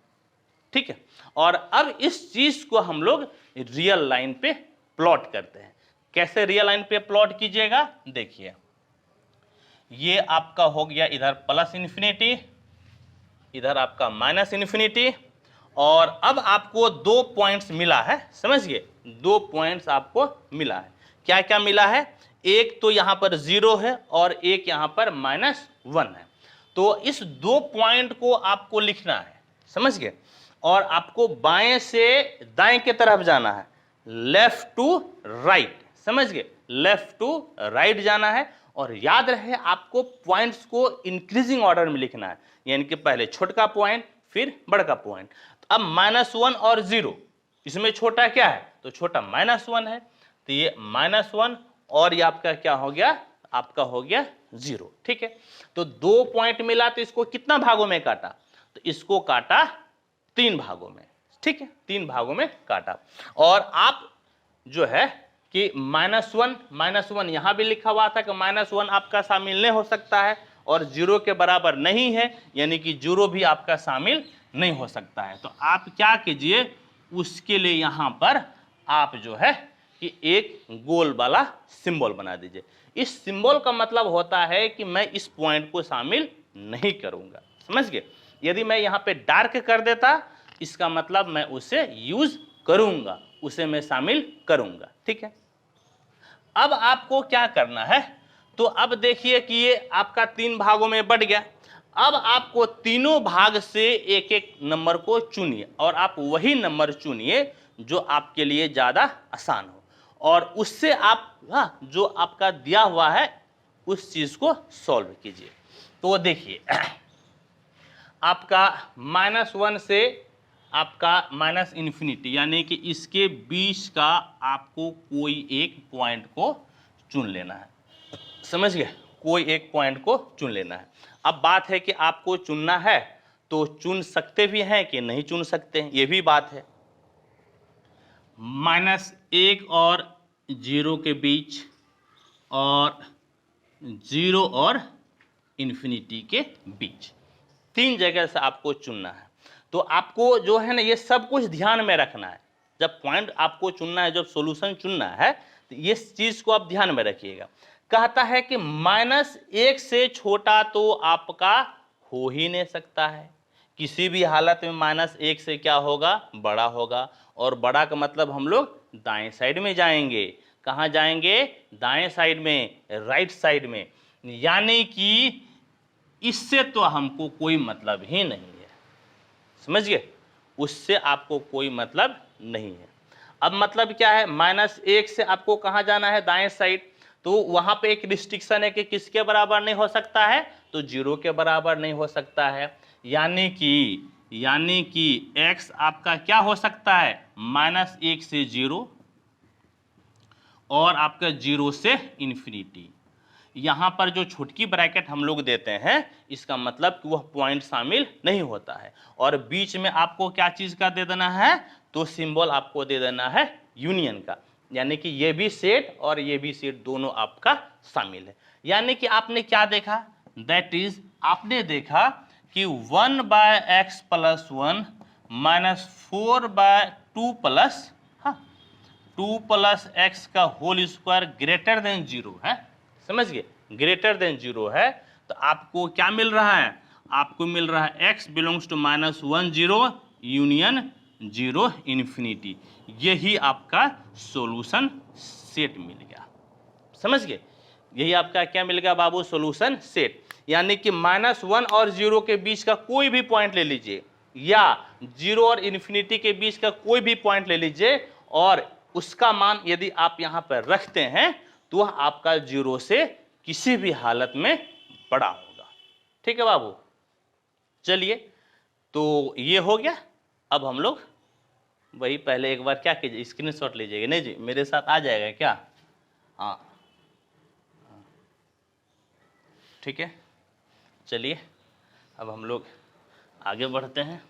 ठीक है। और अब इस चीज को हम लोग रियल लाइन पे प्लॉट करते हैं। कैसे रियल लाइन पे प्लॉट कीजिएगा, देखिए ये आपका हो गया इधर +∞, इधर आपका -∞, और अब आपको 2 पॉइंट्स मिला है, समझिए 2 पॉइंट्स आपको मिला है। क्या क्या मिला है, एक तो यहां पर 0 है और एक यहां पर -1 है। तो इस 2 पॉइंट को आपको लिखना है, समझ गए, और आपको बाएं से दाएं की तरफ जाना है, लेफ्ट टू राइट, समझ गए, लेफ्ट टू राइट जाना है। और याद रहे आपको पॉइंट्स को इंक्रीजिंग ऑर्डर में लिखना है, यानी कि पहले छोटा पॉइंट फिर बड़ा पॉइंट। अब -1 और 0, इसमें छोटा क्या है, तो छोटा -1 है, तो ये -1 और ये आपका क्या हो गया, आपका हो गया 0। ठीक है, तो 2 पॉइंट मिला तो इसको कितना भागों में काटा, तो इसको काटा 3 भागों में। ठीक है, 3 भागों में काटा। और आप जो है कि -1 यहां भी लिखा हुआ था कि -1 आपका शामिल नहीं हो सकता है और 0 के बराबर नहीं है, यानी कि 0 भी आपका शामिल नहीं हो सकता है। तो आप क्या कीजिए, उसके लिए यहां पर आप जो है कि एक गोल वाला सिंबल बना दीजिए। इस सिंबल का मतलब होता है कि मैं इस पॉइंट को शामिल नहीं करूंगा, समझ गए। यदि मैं यहां पे डार्क कर देता, इसका मतलब मैं उसे यूज करूंगा, उसे मैं शामिल करूंगा। ठीक है, अब आपको क्या करना है, तो अब देखिए कि ये आपका 3 भागों में बढ़ गया। अब आपको तीनों भाग से एक एक नंबर को चुनिए और आप वही नंबर चुनिए जो आपके लिए ज्यादा आसान हो, और उससे आप जो आपका दिया हुआ है उस चीज को सॉल्व कीजिए। तो देखिए आपका -1 से आपका -∞, यानी कि इसके बीच का आपको कोई एक पॉइंट को चुन लेना है, समझ गए, कोई एक पॉइंट को चुन लेना है। अब बात है कि आपको चुनना है तो चुन सकते भी हैं कि नहीं चुन सकते हैं, ये भी बात है। -1 और 0 के बीच और 0 और इन्फिनिटी के बीच 3 जगह से आपको चुनना है। तो आपको जो है ना ये सब कुछ ध्यान में रखना है। जब पॉइंट आपको चुनना है, जब सॉल्यूशन चुनना है, तो ये चीज को आप ध्यान में रखिएगा। कहता है कि -1 से छोटा तो आपका हो ही नहीं सकता है, किसी भी हालत में -1 से क्या होगा, बड़ा होगा। और बड़ा का मतलब हम लोग दाएं साइड में जाएंगे। कहाँ जाएंगे, दाएं साइड में, राइट साइड में, यानी कि इससे तो हमको कोई मतलब ही नहीं है, समझ गए, उससे आपको कोई मतलब नहीं है। अब मतलब क्या है, -1 से आपको कहाँ जाना है, दाएं साइड, तो वहां पे एक रिस्ट्रिक्शन है कि किसके बराबर नहीं हो सकता है, तो 0 के बराबर नहीं हो सकता है। यानी कि x आपका क्या हो सकता है, -1 से 0 और आपका 0 से इन्फिनिटी। यहां पर जो छुटकी ब्रैकेट हम लोग देते हैं, इसका मतलब कि वह पॉइंट शामिल नहीं होता है। और बीच में आपको क्या चीज का दे देना है, तो सिंबल आपको दे देना है यूनियन का, यानी कि ये भी सेट और ये भी सेट दोनों आपका शामिल है। यानी कि आपने क्या देखा, दैट इज आपने देखा कि 1/x + 1 -4/2 प्लस 2 + x का होल स्क्वायर ग्रेटर देन 0 है, समझ गए, ग्रेटर देन 0 है। तो आपको क्या मिल रहा है, आपको मिल रहा है x belongs to -1 0 union 0 infinity. यही आपका सॉल्यूशन सेट मिल गया, समझ गए, यही आपका क्या मिल गया बाबू, सॉल्यूशन सेट। यानी कि -1 और 0 के बीच का कोई भी पॉइंट ले लीजिए, या 0 और इन्फिनिटी के बीच का कोई भी पॉइंट ले लीजिए, और उसका मान यदि आप यहां पर रखते हैं तो वह आपका 0 से किसी भी हालत में बड़ा होगा। ठीक है बाबू, चलिए, तो ये हो गया। अब हम लोग वही पहले एक बार क्या कीजिए, स्क्रीनशॉट लीजिएगा, नहीं जी मेरे साथ आ जाएगा क्या, हाँ ठीक है। चलिए अब हम लोग आगे बढ़ते हैं।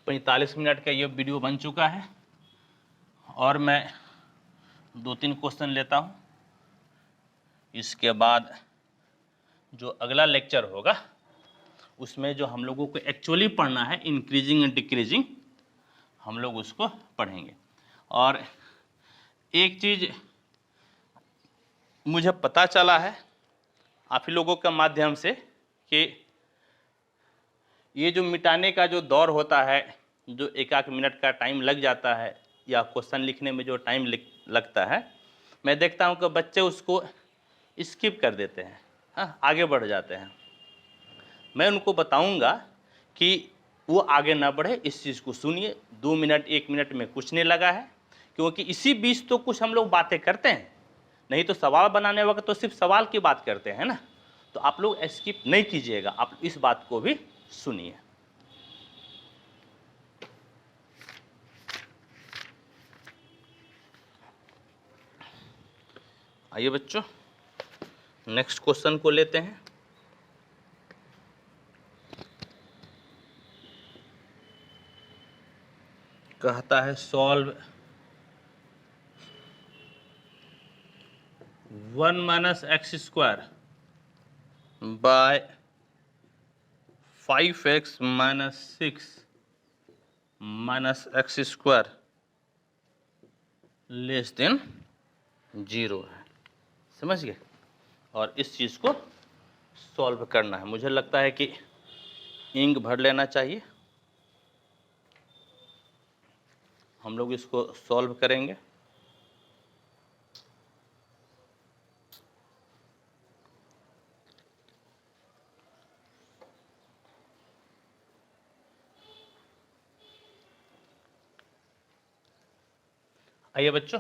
45 मिनट का ये वीडियो बन चुका है और मैं 2-3 क्वेश्चन लेता हूँ। इसके बाद जो अगला लेक्चर होगा उसमें जो हम लोगों को एक्चुअली पढ़ना है इंक्रीजिंग एंड डिक्रीजिंग, हम लोग उसको पढ़ेंगे। और एक चीज़ मुझे पता चला है आप ही लोगों के माध्यम से कि ये जो मिटाने का जो दौर होता है, जो 1-1 मिनट का टाइम लग जाता है या क्वेश्चन लिखने में जो टाइम लगता है, मैं देखता हूँ कि बच्चे उसको स्किप कर देते हैं, हाँ, आगे बढ़ जाते हैं। मैं उनको बताऊँगा कि वो आगे ना बढ़े, इस चीज़ को सुनिए। 2 मिनट 1 मिनट में कुछ नहीं लगा है, क्योंकि इसी बीच तो कुछ हम लोग बातें करते हैं, नहीं तो सवाल बनाने वक्त तो सिर्फ सवाल की बात करते हैं ना। तो आप लोग स्किप नहीं कीजिएगा, आप इस बात को भी सुनिए। आइए बच्चों, नेक्स्ट क्वेश्चन को लेते हैं। कहता है solve 1 - x² bye 5x - 6 - x² less than 0 है। समझ गए? और इस चीज़ को सॉल्व करना है। मुझे लगता है कि इंक भर लेना चाहिए। हम लोग इसको सॉल्व करेंगे। आइए बच्चों,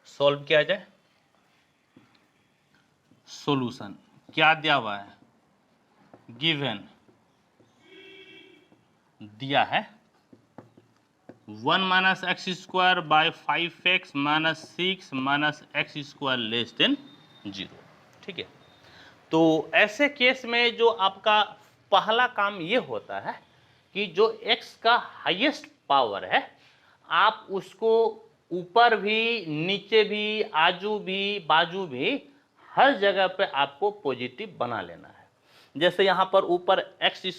सॉल्व किया जाए। सॉल्यूशन क्या दिया हुआ है? गिवन दिया है 1 - x² bye 5x - 6 - x² less than 0। ठीक है, तो ऐसे केस में जो आपका पहला काम ये होता है कि जो x का हाईएस्ट पावर है आप उसको ऊपर भी, नीचे भी, आजू भी, बाजू भी, हर जगह पे आपको पॉजिटिव बना लेना है। जैसे यहाँ पर ऊपर x²,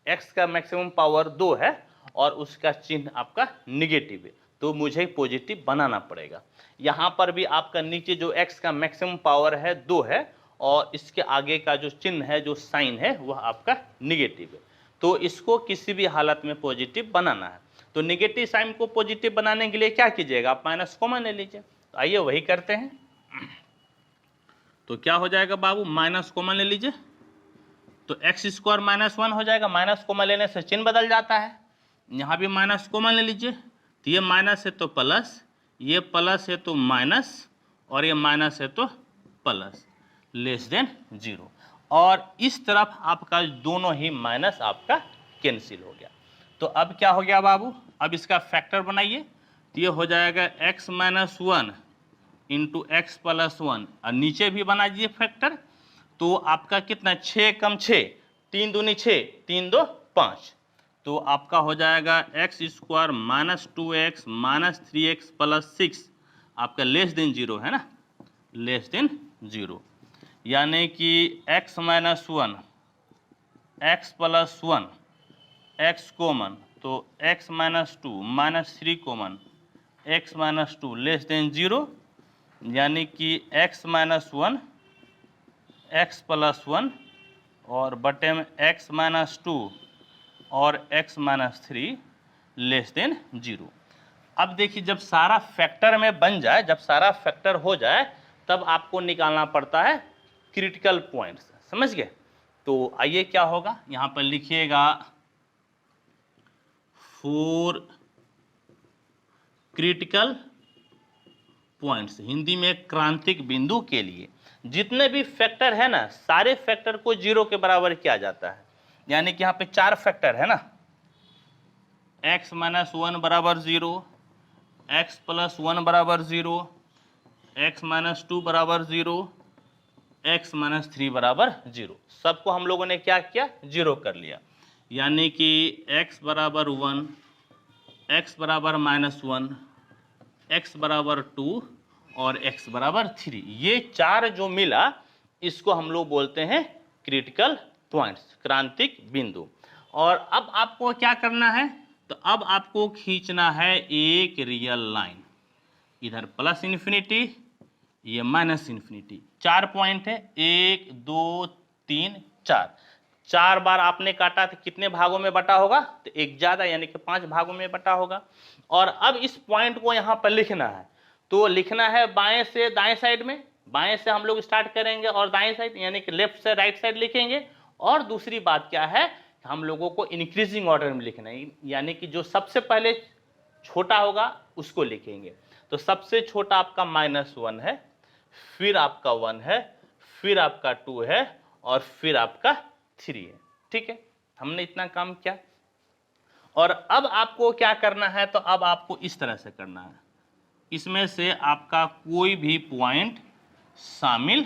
x का मैक्सिमम पावर 2 है और उसका चिन्ह आपका निगेटिव है, तो मुझे पॉजिटिव बनाना पड़ेगा। यहाँ पर भी आपका नीचे जो x का मैक्सिमम पावर है 2 है और इसके आगे का जो चिन्ह है, जो साइन है, वह आपका निगेटिव है। तो इसको किसी भी हालत में पॉजिटिव बनाना है। तो निगेटिव साइन को पॉजिटिव बनाने के लिए क्या कीजिएगा? आप माइनस कॉमन ले लीजिए। तो आइए वही करते हैं। तो क्या हो जाएगा बाबू? माइनस कॉमन ले लीजिए, तो x² - 1 हो जाएगा। माइनस कॉमन लेने से चिन्ह बदल जाता है। यहाँ भी माइनस कॉमन ले लीजिए, तो ये माइनस है तो प्लस, ये प्लस है तो माइनस, और ये माइनस है तो प्लस, लेस देन 0। और इस तरफ आपका दोनों ही माइनस आपका कैंसिल हो गया। तो अब क्या हो गया बाबू? अब इसका फैक्टर बनाइए, तो ये हो जाएगा x - 1 इंटू x + 1, और नीचे भी बना दीजिए फैक्टर। तो आपका कितना? 6 कम 6, 3 दूनी 6, 3 2 5। तो आपका हो जाएगा x² - 2x - 3x + 6 आपका लेस देन 0 है ना, लेस देन 0। यानी कि x - 1, x + 1, x कॉमन, तो x - 2 - 3 common, x - 2 less than 0, यानी कि x - 1, x + 1 और बटे में x - 2 और x - 3 लेस देन 0। अब देखिए, जब सारा फैक्टर में बन जाए, जब सारा फैक्टर हो जाए, तब आपको निकालना पड़ता है क्रिटिकल पॉइंट्स। समझ गए? तो आइए क्या होगा, यहाँ पर लिखिएगा 4 क्रिटिकल पॉइंट्स, हिंदी में क्रांतिक बिंदु के लिए। जितने भी फैक्टर है ना, सारे फैक्टर को 0 के बराबर किया जाता है। यानी कि यहाँ पे 4 फैक्टर है ना, x - 1 बराबर 0, x + 1 बराबर 0, x - 2 बराबर 0, x - 3 बराबर 0। सबको हम लोगों ने क्या किया? 0 कर लिया। यानी कि x बराबर 1, x बराबर -1, x बराबर 2 और x बराबर 3, ये चार जो मिला इसको हम लोग बोलते हैं क्रिटिकल पॉइंट्स, क्रांतिक बिंदु। और अब आपको क्या करना है, तो अब आपको खींचना है एक रियल लाइन, इधर प्लस इन्फिनिटी, ये माइनस इन्फिनिटी। 4 पॉइंट है, 1 2 3 4, 4 बार आपने काटा तो कितने भागों में बटा होगा, तो एक ज्यादा यानी कि 5 भागों में बटा होगा। और अब इस पॉइंट को यहाँ पर लिखना है, तो लिखना है बाएं से दाएं साइड में, बाएं से हम लोग स्टार्ट करेंगे और दाएं साइड यानी कि लेफ्ट से राइट साइड लिखेंगे। और दूसरी बात क्या है, हम लोगों को इंक्रीजिंग ऑर्डर में लिखना है, यानी कि जो सबसे पहले छोटा होगा उसको लिखेंगे। तो सबसे छोटा आपका -1 है, फिर आपका 1 है, फिर आपका 2 है और फिर आपका 3 है। ठीक है, हमने इतना काम किया। और अब आपको क्या करना है, तो अब आपको इस तरह से करना है, इसमें से आपका कोई भी पॉइंट शामिल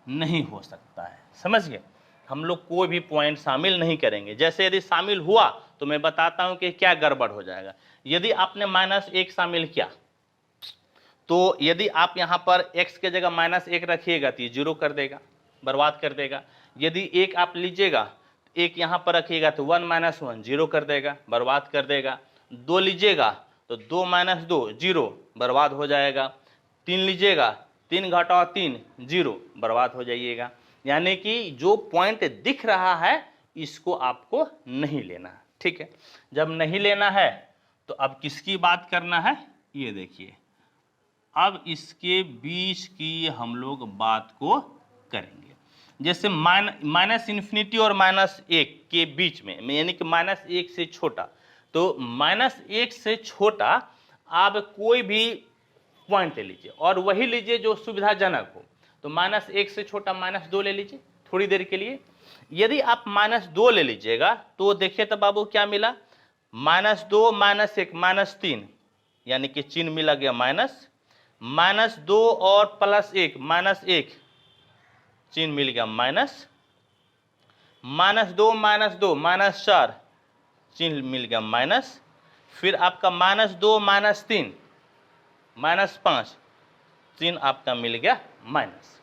नहीं हो सकता है, समझ गए। हम लोग कोई भी पॉइंट शामिल नहीं करेंगे। जैसे यदि शामिल हुआ तो मैं बताता हूं कि क्या गड़बड़ हो जाएगा। यदि आपने -1 शामिल किया, तो यदि आप यहां पर x के जगह -1 रखिएगा तो ये 0 कर देगा, बर्बाद कर देगा। यदि 1 आप लीजिएगा, 1 यहां पर रखिएगा तो 1 - 1 0 कर देगा, बर्बाद कर देगा। 2 लीजिएगा तो 2 - 2 0, बर्बाद हो जाएगा। 3 लीजिएगा, 3 घटाओ 3 0, बर्बाद हो जाइएगा। यानी कि जो पॉइंट दिख रहा है इसको आपको नहीं लेना है। ठीक है, जब नहीं लेना है तो अब किसकी बात करना है, ये देखिए, अब इसके बीच की हम लोग बात को करेंगे। जैसे माइनस इन्फिनिटी और -1 के बीच में, यानी कि -1 से छोटा, तो -1 से छोटा आप कोई भी पॉइंट ले लीजिए और वही लीजिए जो सुविधाजनक हो। तो -1 से छोटा -2 ले लीजिए थोड़ी देर के लिए। यदि आप -2 ले लीजिएगा तो देखिए तो बाबू क्या मिला, -2 -1 -3, यानी कि चिन्ह मिला गया माइनस, -2 और +1 -1, चिन्ह मिल गया माइनस, -2 -2 -4, चिन्ह मिल गया माइनस, फिर आपका -2 -3 -5, चिन्ह आपका मिल गया माइनस।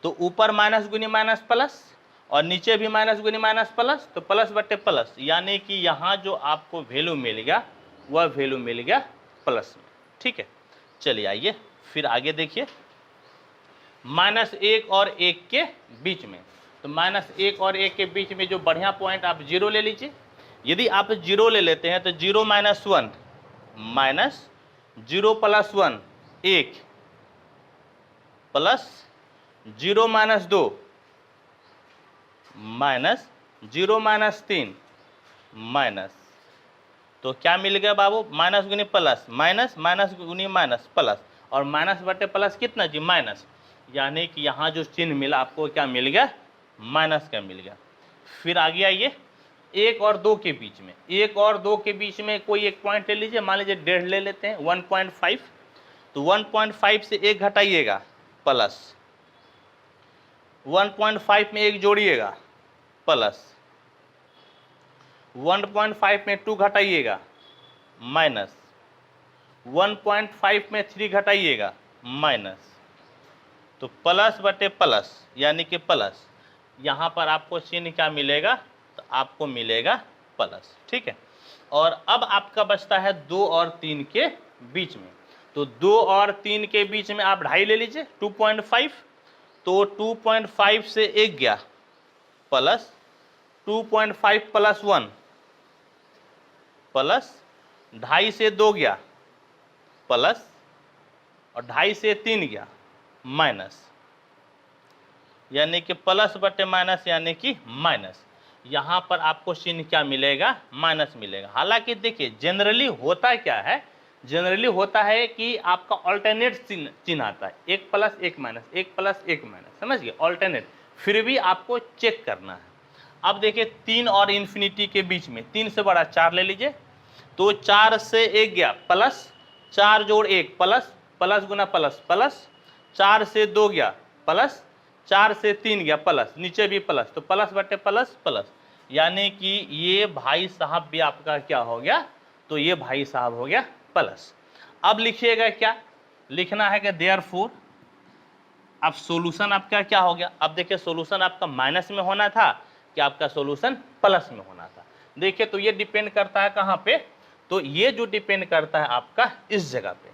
तो ऊपर माइनस गुनी माइनस प्लस और नीचे भी माइनस गुनी माइनस प्लस, तो प्लस बटे प्लस, यानी कि यहाँ जो आपको वैल्यू मिल गया वह वैल्यू मिल गया प्लस में। ठीक है, चलिए आइए फिर आगे देखिए। -1 और 1 के बीच में, तो -1 और 1 के बीच में जो बढ़िया पॉइंट, आप 0 ले लीजिए। यदि आप 0 ले लेते हैं तो 0 - 1 -0 + 1 1 प्लस 0 - 2 -0 - 3 माइनस, तो क्या मिल गया बाबू, माइनस गुनी प्लस माइनस, माइनस गुनी माइनस प्लस, और माइनस बटे प्लस कितना जी, माइनस, यानी कि यहाँ जो चिन्ह मिला आपको क्या मिल गया, माइनस का मिल गया। फिर आगे आइए 1 और 2 के बीच में, 1 और 2 के बीच में कोई एक पॉइंट ले लीजिए, मान लीजिए 1.5 ले लेते हैं, 1.5, तो 1.5 से 1 घटाइएगा प्लस, 1.5 में 1 जोड़िएगा प्लस, 1.5 में 2 घटाइएगा माइनस, 1.5 में 3 घटाइएगा माइनस, तो प्लस बटे प्लस यानी कि प्लस, यहाँ पर आपको चिन्ह क्या मिलेगा, तो आपको मिलेगा प्लस। ठीक है, और अब आपका बचता है 2 और 3 के बीच में, तो 2 और 3 के बीच में आप 2.5 ले लीजिए, 2.5, तो 2.5 से 1 गया प्लस 2.5 + 1 प्लस 2.5 से 2 गया प्लस, और 2.5 से 3 गया माइनस, यानी कि प्लस बटे माइनस यानी कि माइनस। यहाँ पर आपको चिन्ह क्या मिलेगा, माइनस मिलेगा। हालांकि देखिए जनरली होता क्या है, जनरली होता है कि आपका ऑल्टरनेट चिन्ह आता है, 1 + 1 - 1 + 1 - समझ गए, ऑल्टरनेट, फिर भी आपको चेक करना है। अब देखिए 3 और इन्फिनिटी के बीच में, 3 से बड़ा 4 ले लीजिए, तो 4 से 1 गया प्लस, 4 जोड़ 1 प्लस, प्लस गुना प्लस प्लस, 4 से 2 गया प्लस, 4 से 3 गया प्लस, नीचे भी प्लस, तो प्लस बटे प्लस प्लस, यानी कि ये भाई साहब भी आपका क्या हो गया, तो ये भाई साहब हो गया प्लस। अब लिखिएगा क्या लिखना है कि देयरफॉर, अब सॉल्यूशन आपका क्या हो गया, अब देखिए सॉल्यूशन आपका माइनस में होना था कि आपका सॉल्यूशन प्लस में होना था। देखिए तो ये डिपेंड करता है कहाँ पे, तो ये जो डिपेंड करता है आपका इस जगह पे,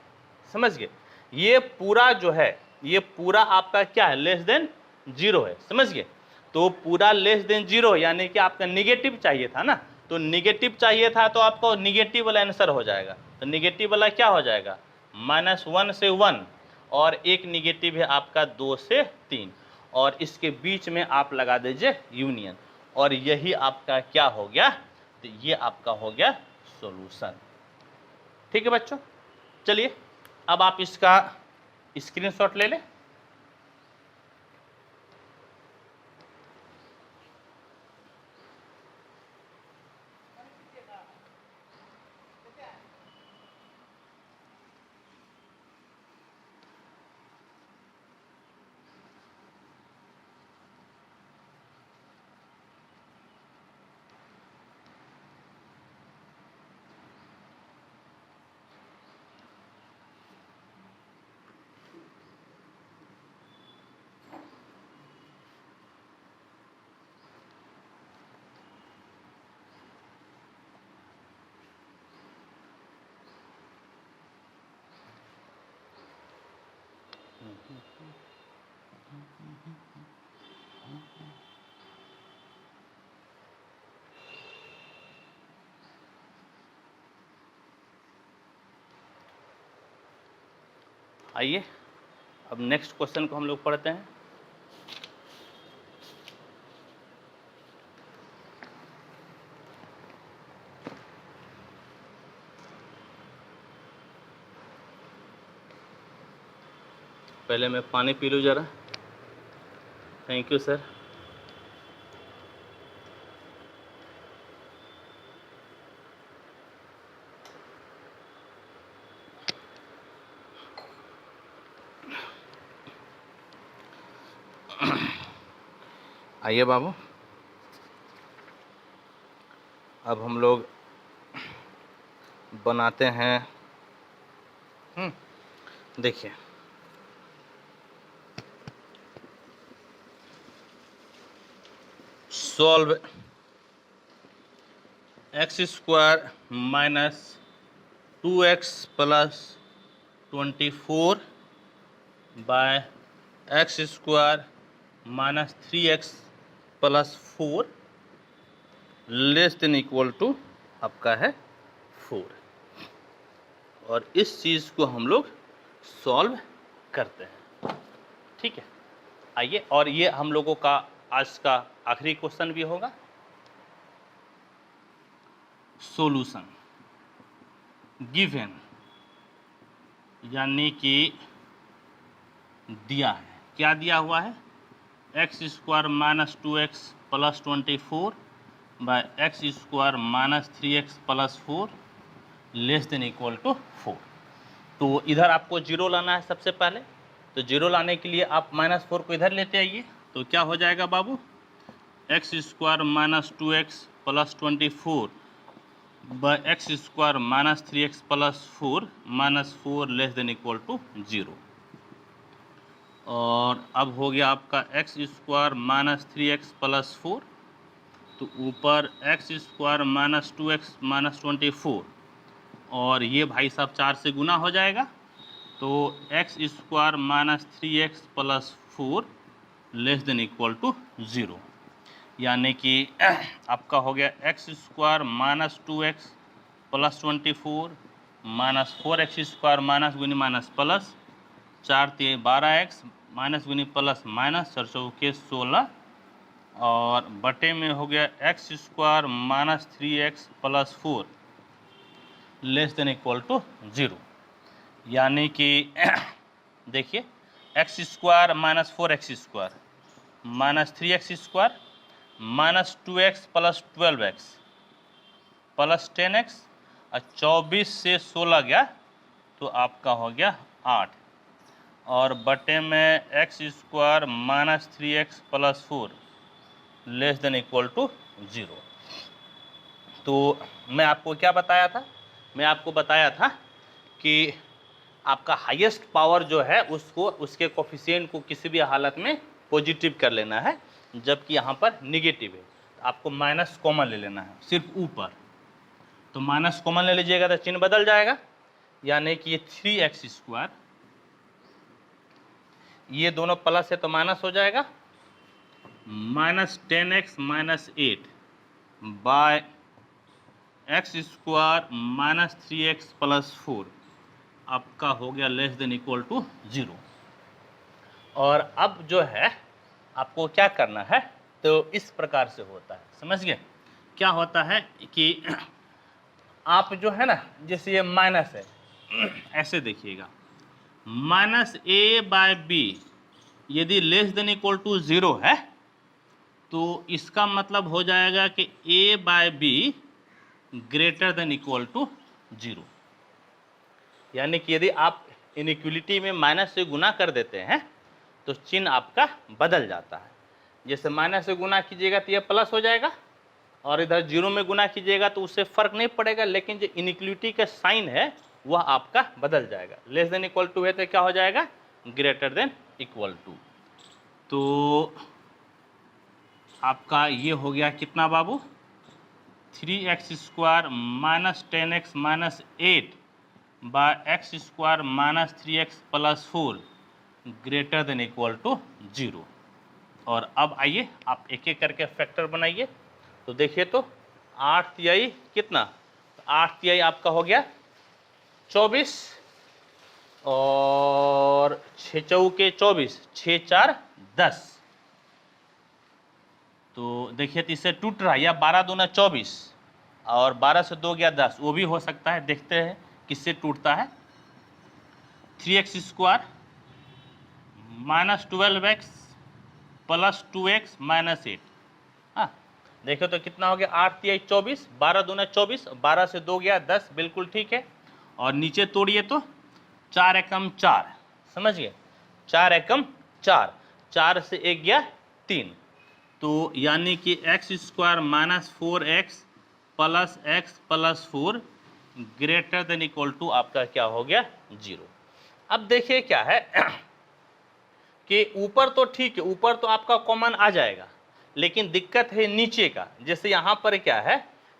समझ गए। ये पूरा जो है ये पूरा आपका क्या है, लेस देन जीरो है, समझ गए। तो पूरा लेस देन जीरो यानी कि आपका निगेटिव चाहिए था ना, तो निगेटिव चाहिए था तो आपको निगेटिव वाला आंसर हो जाएगा। तो निगेटिव वाला क्या हो जाएगा, -1 से 1, और एक निगेटिव है आपका 2 से 3, और इसके बीच में आप लगा दीजिए यूनियन, और यही आपका क्या हो गया, तो ये आपका हो गया सॉल्यूशन। ठीक है बच्चों, चलिए अब आप इसका स्क्रीनशॉट ले लें। आइए अब नेक्स्ट क्वेश्चन को हम लोग पढ़ते हैं। पहले मैं पानी पी लूँ ज़रा। Thank you sir. आइए बाबू, अब हम लोग बनाते हैं, देखिए सॉल्व x² minus 2x plus 24 by x² minus 3x plus 4 less than equal to आपका है 4, और इस चीज़ को हम लोग सॉल्व करते हैं। ठीक है, आइए, और ये हम लोगों का आज का आखिरी क्वेश्चन भी होगा। सॉल्यूशन गिवन यानी कि दिया है, क्या दिया हुआ है, x² minus 2x plus 24 by x² minus 3x plus 4 less than equal to 4। तो इधर आपको जीरो लाना है सबसे पहले, तो जीरो लाने के लिए आप -4 को इधर लेते आइए, तो क्या हो जाएगा बाबू, x² minus 2x plus 24 by x² minus 3x plus 4 -4 less than equal to 0। और अब हो गया आपका x² माइनस 3x प्लस 4, तो ऊपर x² माइनस 2x माइनस 24, और ये भाई साहब 4 से गुना हो जाएगा, तो x² minus 3x plus 4 less than equal to 0, यानी कि आपका हो गया x² minus 2x plus 24 minus 4x² minus गुनी माइनस प्लस 4 3 12x माइनस गुनी प्लस माइनस 4 चौके 16, और बटे में हो गया x² minus 3x plus 4 less than equal to 0, यानी कि देखिए x² minus 4x² minus 3x² minus 2x plus 12x plus 10x, और 24 से 16 गया तो आपका हो गया 8, और बटे में x² minus 3x plus 4 less than equal to 0। तो मैं आपको क्या बताया था, मैं आपको बताया था कि आपका हाईएस्ट पावर जो है उसको, उसके कोफिशिएंट को किसी भी हालत में पॉजिटिव कर लेना है, जबकि यहाँ पर निगेटिव है। तो आपको माइनस कॉमन ले लेना है सिर्फ ऊपर, तो माइनस कॉमन ले लीजिएगा तो चिन्ह बदल जाएगा, यानी कि ये 3x², ये दोनों प्लस है तो माइनस हो जाएगा, minus 10x minus 8 by x² minus 3x plus 4 आपका हो गया लेस देन इक्वल टू 0। और अब जो है आपको क्या करना है, तो इस प्रकार से होता है, समझ गए क्या होता है कि आप जो है ना, जैसे ये माइनस है, ऐसे देखिएगा, माइनस a बाय b यदि लेस देन इक्वल टू 0 है तो इसका मतलब हो जाएगा कि a by b greater than equal to 0। यानी कि यदि आप इनइक्वलिटी में माइनस से गुना कर देते हैं तो चिन्ह आपका बदल जाता है। जैसे माइनस से गुना कीजिएगा तो यह प्लस हो जाएगा, और इधर 0 में गुना कीजिएगा तो उससे फर्क नहीं पड़ेगा, लेकिन जो इनइक्वलिटी का साइन है वह आपका बदल जाएगा। लेस देन इक्वल टू है तो क्या हो जाएगा, ग्रेटर देन इक्वल टू। तो आपका ये हो गया कितना बाबू, 3x² minus 10x minus 8 by x² minus 3x plus 4 greater than equal to 0। और अब आइए आप एक एक करके फैक्टर बनाइए। तो देखिए तो 8 तिहाई कितना, 8 तिहाई आपका हो गया 24, और 6 चौके 24, 6 4 10। तो देखिए तो इससे टूट रहा है, या 12 दूना 24 और 12 से 2 गया 10, वो भी हो सकता है, देखते हैं किससे टूटता है। 3x² minus 12x plus 2x minus 8। हाँ देखो तो कितना हो गया, 8 तिहाई 24, 12 दूना 24, 12 से 2 गया 10, बिल्कुल ठीक है। और नीचे तोड़िए तो 4 एकम 4, समझ गए, 4 एकम 4, 4 से 1 गया 3। तो यानी कि x² minus 4x plus x plus 4 greater than equal to आपका क्या हो गया, 0। अब देखिए क्या है कि ऊपर तो ठीक है, ऊपर तो आपका कॉमन आ जाएगा, लेकिन दिक्कत है नीचे का। जैसे यहाँ पर क्या है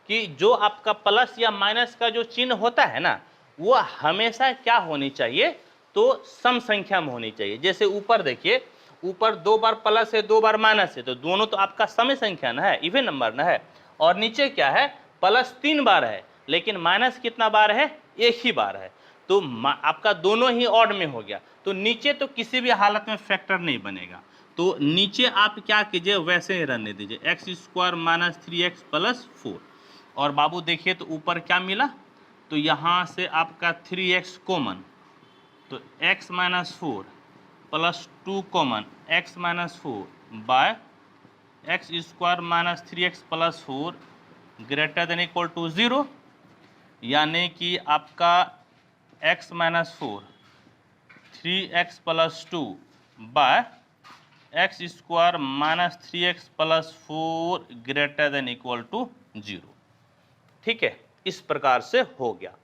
कि जो आपका प्लस या माइनस का जो चिन्ह होता है ना, वो हमेशा क्या होनी चाहिए, तो सम संख्या में होनी चाहिए। जैसे ऊपर देखिए, ऊपर 2 बार प्लस है 2 बार माइनस है, तो दोनों तो आपका सम संख्या ना है, इवन नंबर ना है। और नीचे क्या है, प्लस 3 बार है लेकिन माइनस कितना बार है, 1 ही बार है, तो आपका दोनों ही ऑड में हो गया। तो नीचे तो किसी भी हालत में फैक्टर नहीं बनेगा, तो नीचे आप क्या कीजिए, वैसे ही रहने दीजिए, x² माइनस 3x प्लस 4। और बाबू देखिए तो ऊपर क्या मिला, तो यहाँ से आपका 3x कॉमन, तो x minus 4 plus 2 common, x minus 4 by x² minus 3x plus 4 greater than equal to 0। यानी कि आपका x minus 4 3x plus 2 by x² minus 3x plus 4 greater than equal to 0। ठीक है, इस प्रकार से हो गया।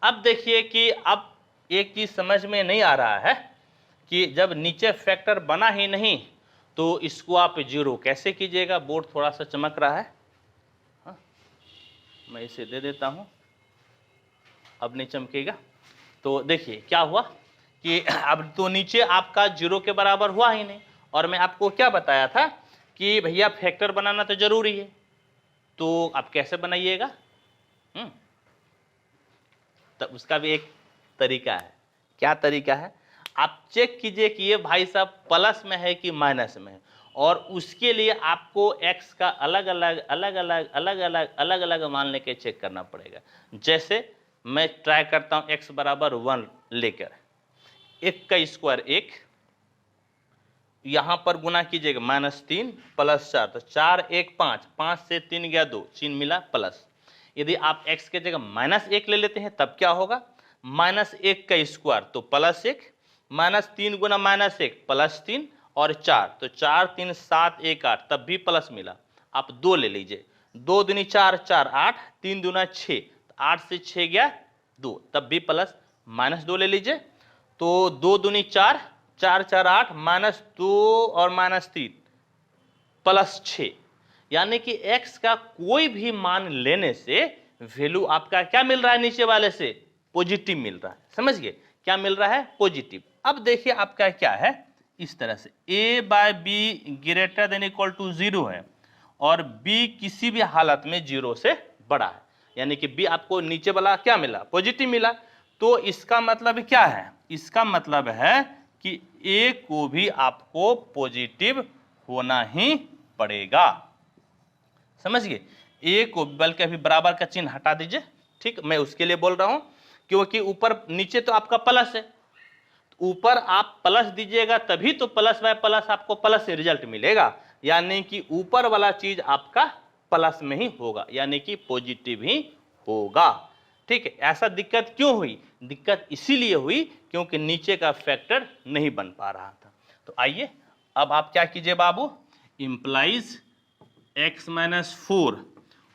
अब देखिए कि अब एक चीज समझ में नहीं आ रहा है कि जब नीचे फैक्टर बना ही नहीं तो इसको आप 0 कैसे कीजिएगा। बोर्ड थोड़ा सा चमक रहा है, हाँ? मैं इसे दे देता हूं, अब नहीं चमकेगा। तो देखिए क्या हुआ कि अब तो नीचे आपका 0 के बराबर हुआ ही नहीं, और मैं आपको क्या बताया था कि भैया फैक्टर बनाना तो जरूरी है, तो आप कैसे बनाइएगा, तो उसका भी एक तरीका है। क्या तरीका है, आप चेक कीजिए कि ये भाई साहब प्लस में है कि माइनस में है, और उसके लिए आपको x का अलग अलग मान लेके चेक करना पड़ेगा। जैसे मैं ट्राई करता हूं x बराबर 1 लेकर, 1 का स्क्वायर 1, यहां पर गुना कीजिएगा -3 प्लस 4, तो 4 1 5, 5 से 3 गया 2, चिन्ह मिला प्लस। यदि आप x के जगह -1 ले लेते हैं तब क्या होगा, -1 का स्क्वायर तो +1, -3 गुना -1 +3 और 4, तो 4 3 7 1 8, तब भी प्लस मिला। आप 2 ले लीजिए, 2 दूनी 4, 4 8, 3 दूना 6, 8 से 6 गया 2, तब भी प्लस -2 ले लीजिए। तो 2 दूनी 4, 4 4 8, -2 और -3 +6, यानी कि x का कोई भी मान लेने से वैल्यू आपका क्या मिल रहा है, नीचे वाले से पॉजिटिव मिल रहा है। समझ गए, क्या मिल रहा है, पॉजिटिव। अब देखिए आपका क्या है, इस तरह से a/b greater than equal to 0 है और b किसी भी हालत में 0 से बड़ा है, यानी कि b आपको नीचे वाला क्या मिला, पॉजिटिव मिला। तो इसका मतलब क्या है, इसका मतलब है कि a को भी आपको पॉजिटिव होना ही पड़ेगा। समझ गए, a को, बल्कि अभी बराबर का चिन्ह हटा दीजिए, ठीक, मैं उसके लिए बोल रहा हूं क्योंकि ऊपर नीचे तो आपका प्लस है, ऊपर आप प्लस दीजिएगा तभी तो प्लस बाय प्लस आपको प्लस से रिजल्ट मिलेगा, यानी कि ऊपर वाला चीज आपका प्लस में ही होगा, यानी कि पॉजिटिव ही होगा। ठीक है, ऐसा दिक्कत क्यों हुई, दिक्कत इसीलिए हुई क्योंकि नीचे का फैक्टर नहीं बन पा रहा था। तो आइए अब आप क्या कीजिए बाबू, इंप्लाइज x - 4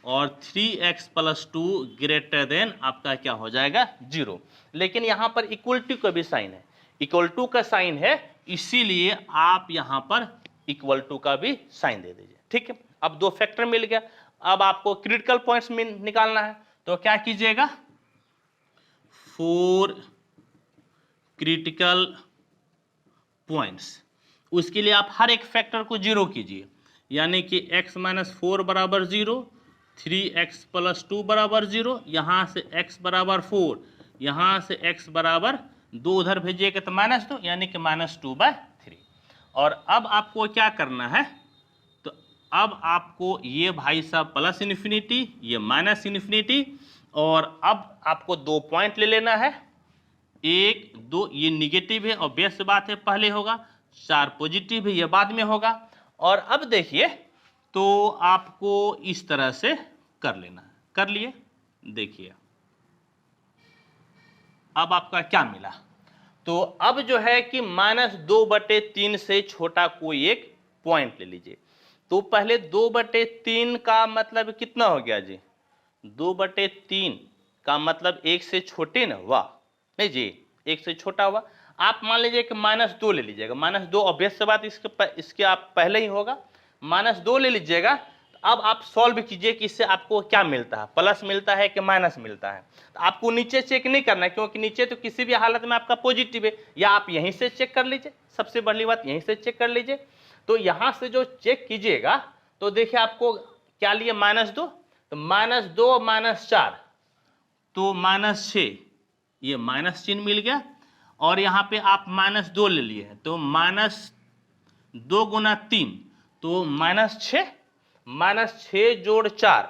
और 3x + 2 ग्रेटर देन आपका क्या हो जाएगा, 0। लेकिन यहां पर इक्वल टू का भी साइन है, इक्वल टू का साइन है, इसीलिए आप यहां पर इक्वल टू का भी साइन दे दीजिए। ठीक है, अब 2 फैक्टर मिल गया। अब आपको क्रिटिकल पॉइंट्स निकालना है, तो क्या कीजिएगा, 4 क्रिटिकल पॉइंट्स, उसके लिए आप हर एक फैक्टर को 0 कीजिए, यानी कि x - 4 बराबर 0, 3x + 2 बराबर 0, यहाँ से x बराबर 4, यहाँ से x बराबर 2 उधर भेजिएगा तो -2, यानी कि -2/3। और अब आपको क्या करना है, तो अब आपको ये भाई साहब प्लस इन्फिनिटी, ये -इन्फिनिटी, और अब आपको 2 पॉइंट ले लेना है, 1 2, ये निगेटिव है और बेस्ट बात है पहले होगा, 4 पॉजिटिव है ये बाद में होगा। और अब देखिए तो आपको इस तरह से कर लेना है, कर लिए, देखिए अब आपका क्या मिला। तो अब जो है कि -2/3 से छोटा कोई एक पॉइंट ले लीजिए। तो पहले 2/3 का मतलब कितना हो गया जी, 2/3 का मतलब 1 से छोटे ना हुआ, नहीं जी, 1 से छोटा हुआ। आप मान लीजिए कि -2 ले लीजिएगा, -2 ऑब्वियस से बात इसके आप पहले ही होगा, -2 ले लीजिएगा। अब आप सॉल्व कीजिए कि इससे आपको क्या मिलता है, प्लस मिलता है कि माइनस मिलता है। तो आपको नीचे चेक नहीं करना है क्योंकि नीचे तो किसी भी हालत में आपका पॉजिटिव है, या आप यहीं से चेक कर लीजिए, सबसे बड़ी बात यहीं से चेक कर लीजिए। तो यहां से जो चेक कीजिएगा तो देखिए आपको क्या लिए, -2, तो -2 -4 तो -6, ये माइनस चिन्ह मिल गया। और यहां पे आप -2 ले लिए हैं तो -2 गुना 3 तो -6, -6 जोड़ 4,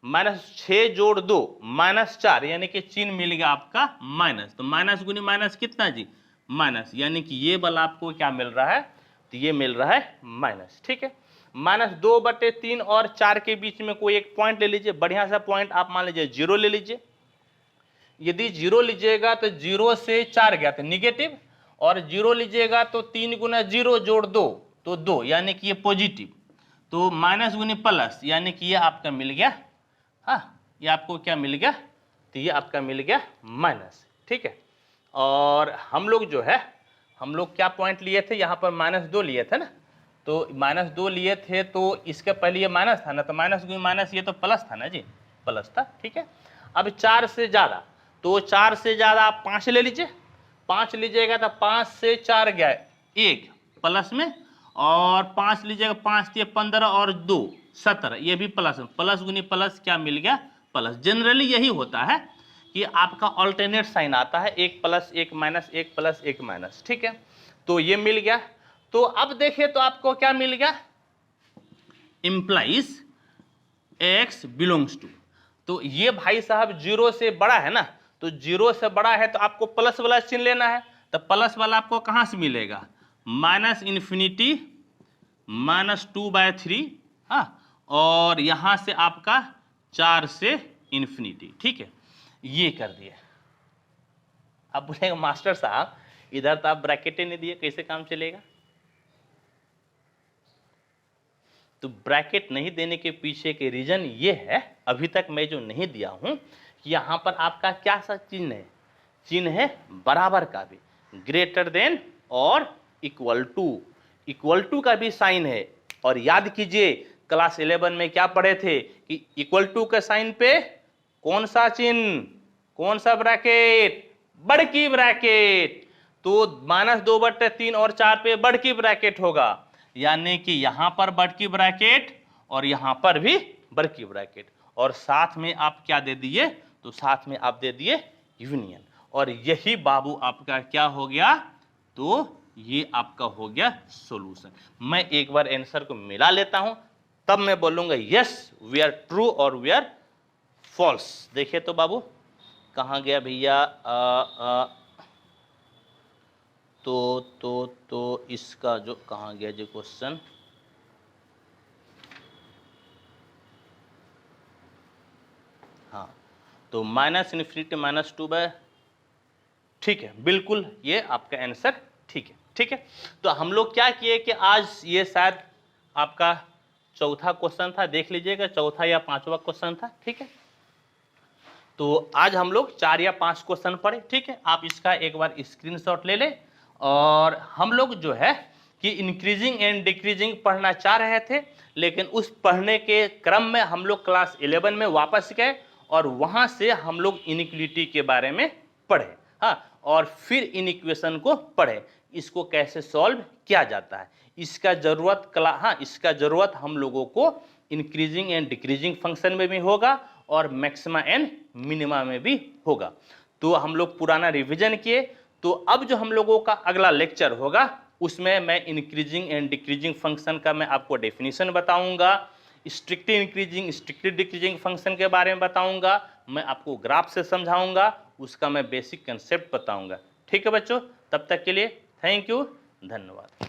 -6 जोड़ 2 -4, यानी कि चिन्ह मिल गया आपका माइनस। तो माइनस गुनी माइनस कितना जी, माइनस, यानी कि ये वाला आपको क्या मिल रहा है, तो ये मिल रहा है माइनस। ठीक है, -2/3 और 4 के बीच में कोई एक पॉइंट ले लीजिए, बढ़िया सा पॉइंट, आप मान लीजिए 0 ले लीजिए। यदि 0 लीजिएगा तो 0 से 4 गया तो निगेटिव, और 0 लीजिएगा तो 3 गुना 0 जोड़ 2 तो 2, यानी कि ये पॉजिटिव। तो माइनस गुनी प्लस, यानी कि ये आपका मिल गया, हाँ ये आपको क्या मिल गया, तो ये आपका मिल गया माइनस। ठीक है, और हम लोग जो है, हम लोग क्या पॉइंट लिए थे, यहाँ पर -2 लिए थे ना, तो -2 लिए थे तो इसके पहले ये माइनस था ना, तो माइनस गुनी माइनस, ये तो प्लस था ना जी, प्लस था। ठीक है, अब 4 से ज़्यादा, तो 4 से ज़्यादा आप 5 ले लीजिए, 5 लीजिएगा तो 5 से 4 गया 1 प्लस में, और 5 लीजिएगा, 5 से 15 और 2 17, ये भी प्लस में, प्लस गुनी प्लस क्या मिल गया, प्लस। जनरली यही होता है कि आपका ऑल्टरनेट साइन आता है, 1 प्लस 1 माइनस, 1 प्लस 1 माइनस। ठीक है, तो ये मिल गया। तो अब देखिए तो आपको क्या मिल गया, इंप्लाइज x बिलोंग्स टू, तो ये भाई साहब 0 से बड़ा है ना, तो 0 से बड़ा है तो आपको प्लस वाला चिन्ह लेना है, तो प्लस वाला आपको कहां से मिलेगा, -इन्फिनिटी -2/3, हाँ, और यहां से आपका 4 से इन्फिनिटी। ठीक है, ये कर दिए। अब बोलेगा मास्टर साहब इधर तो आप ब्रैकेटें नहीं दिए, कैसे काम चलेगा। तो ब्रैकेट नहीं देने के पीछे के रीजन ये है, अभी तक मैं जो नहीं दिया हूं, यहाँ पर आपका क्या सा चिन्ह है, चिन्ह है बराबर का भी, ग्रेटर देन और इक्वल टू का भी साइन है। और याद कीजिए क्लास 11 में क्या पढ़े थे कि इक्वल टू के साइन पे कौन सा चिन्ह, कौन सा ब्रैकेट, बड़की ब्रैकेट। तो -2/3 और 4 पे बड़की ब्रैकेट होगा, यानी कि यहां पर बड़की ब्रैकेट और यहां पर भी बड़की ब्रैकेट, और साथ में आप क्या दे दिए, तो साथ में आप दे दिए यूनियन। और यही बाबू आपका क्या हो गया, तो ये आपका हो गया सॉल्यूशन। मैं एक बार आंसर को मिला लेता हूं, तब मैं बोलूंगा यस वी आर ट्रू और वी आर फॉल्स। देखिए तो बाबू कहाँ गया भैया, तो इसका जो कहाँ गया जो क्वेश्चन, हाँ, तो -∞ -2/, ठीक है, बिल्कुल ये आपका आंसर ठीक है, ठीक है। तो हम लोग क्या किए कि आज ये शायद आपका चौथा क्वेश्चन था, देख लीजिएगा चौथा या पांचवा क्वेश्चन था, ठीक है। तो आज हम लोग 4 या 5 क्वेश्चन पढ़े, ठीक है। आप इसका एक बार स्क्रीनशॉट ले लें। और हम लोग जो है कि इंक्रीजिंग एंड डिक्रीजिंग पढ़ना चाह रहे थे, लेकिन उस पढ़ने के क्रम में हम लोग क्लास 11 में वापस गए और वहां से हम लोग इनइक्वालिटी के बारे में पढ़े, हाँ, और फिर इन इक्वेशन को पढ़े, इसको कैसे सॉल्व किया जाता है। इसका जरूरत इसका जरूरत हम लोगों को इंक्रीजिंग एंड डिक्रीजिंग फंक्शन में भी होगा और मैक्सिमा एंड मिनिमा में भी होगा। तो हम लोग पुराना रिवीजन किए। तो अब जो हम लोगों का अगला लेक्चर होगा उसमें मैं इंक्रीजिंग एंड डिक्रीजिंग फंक्शन का मैं आपको डेफिनेशन बताऊंगा, strictly increasing strictly decreasing function के बारे में बताऊंगा, मैं आपको ग्राफ से समझाऊंगा, उसका मैं बेसिक कंसेप्ट बताऊंगा। ठीक है बच्चों, तब तक के लिए थैंक यू, धन्यवाद।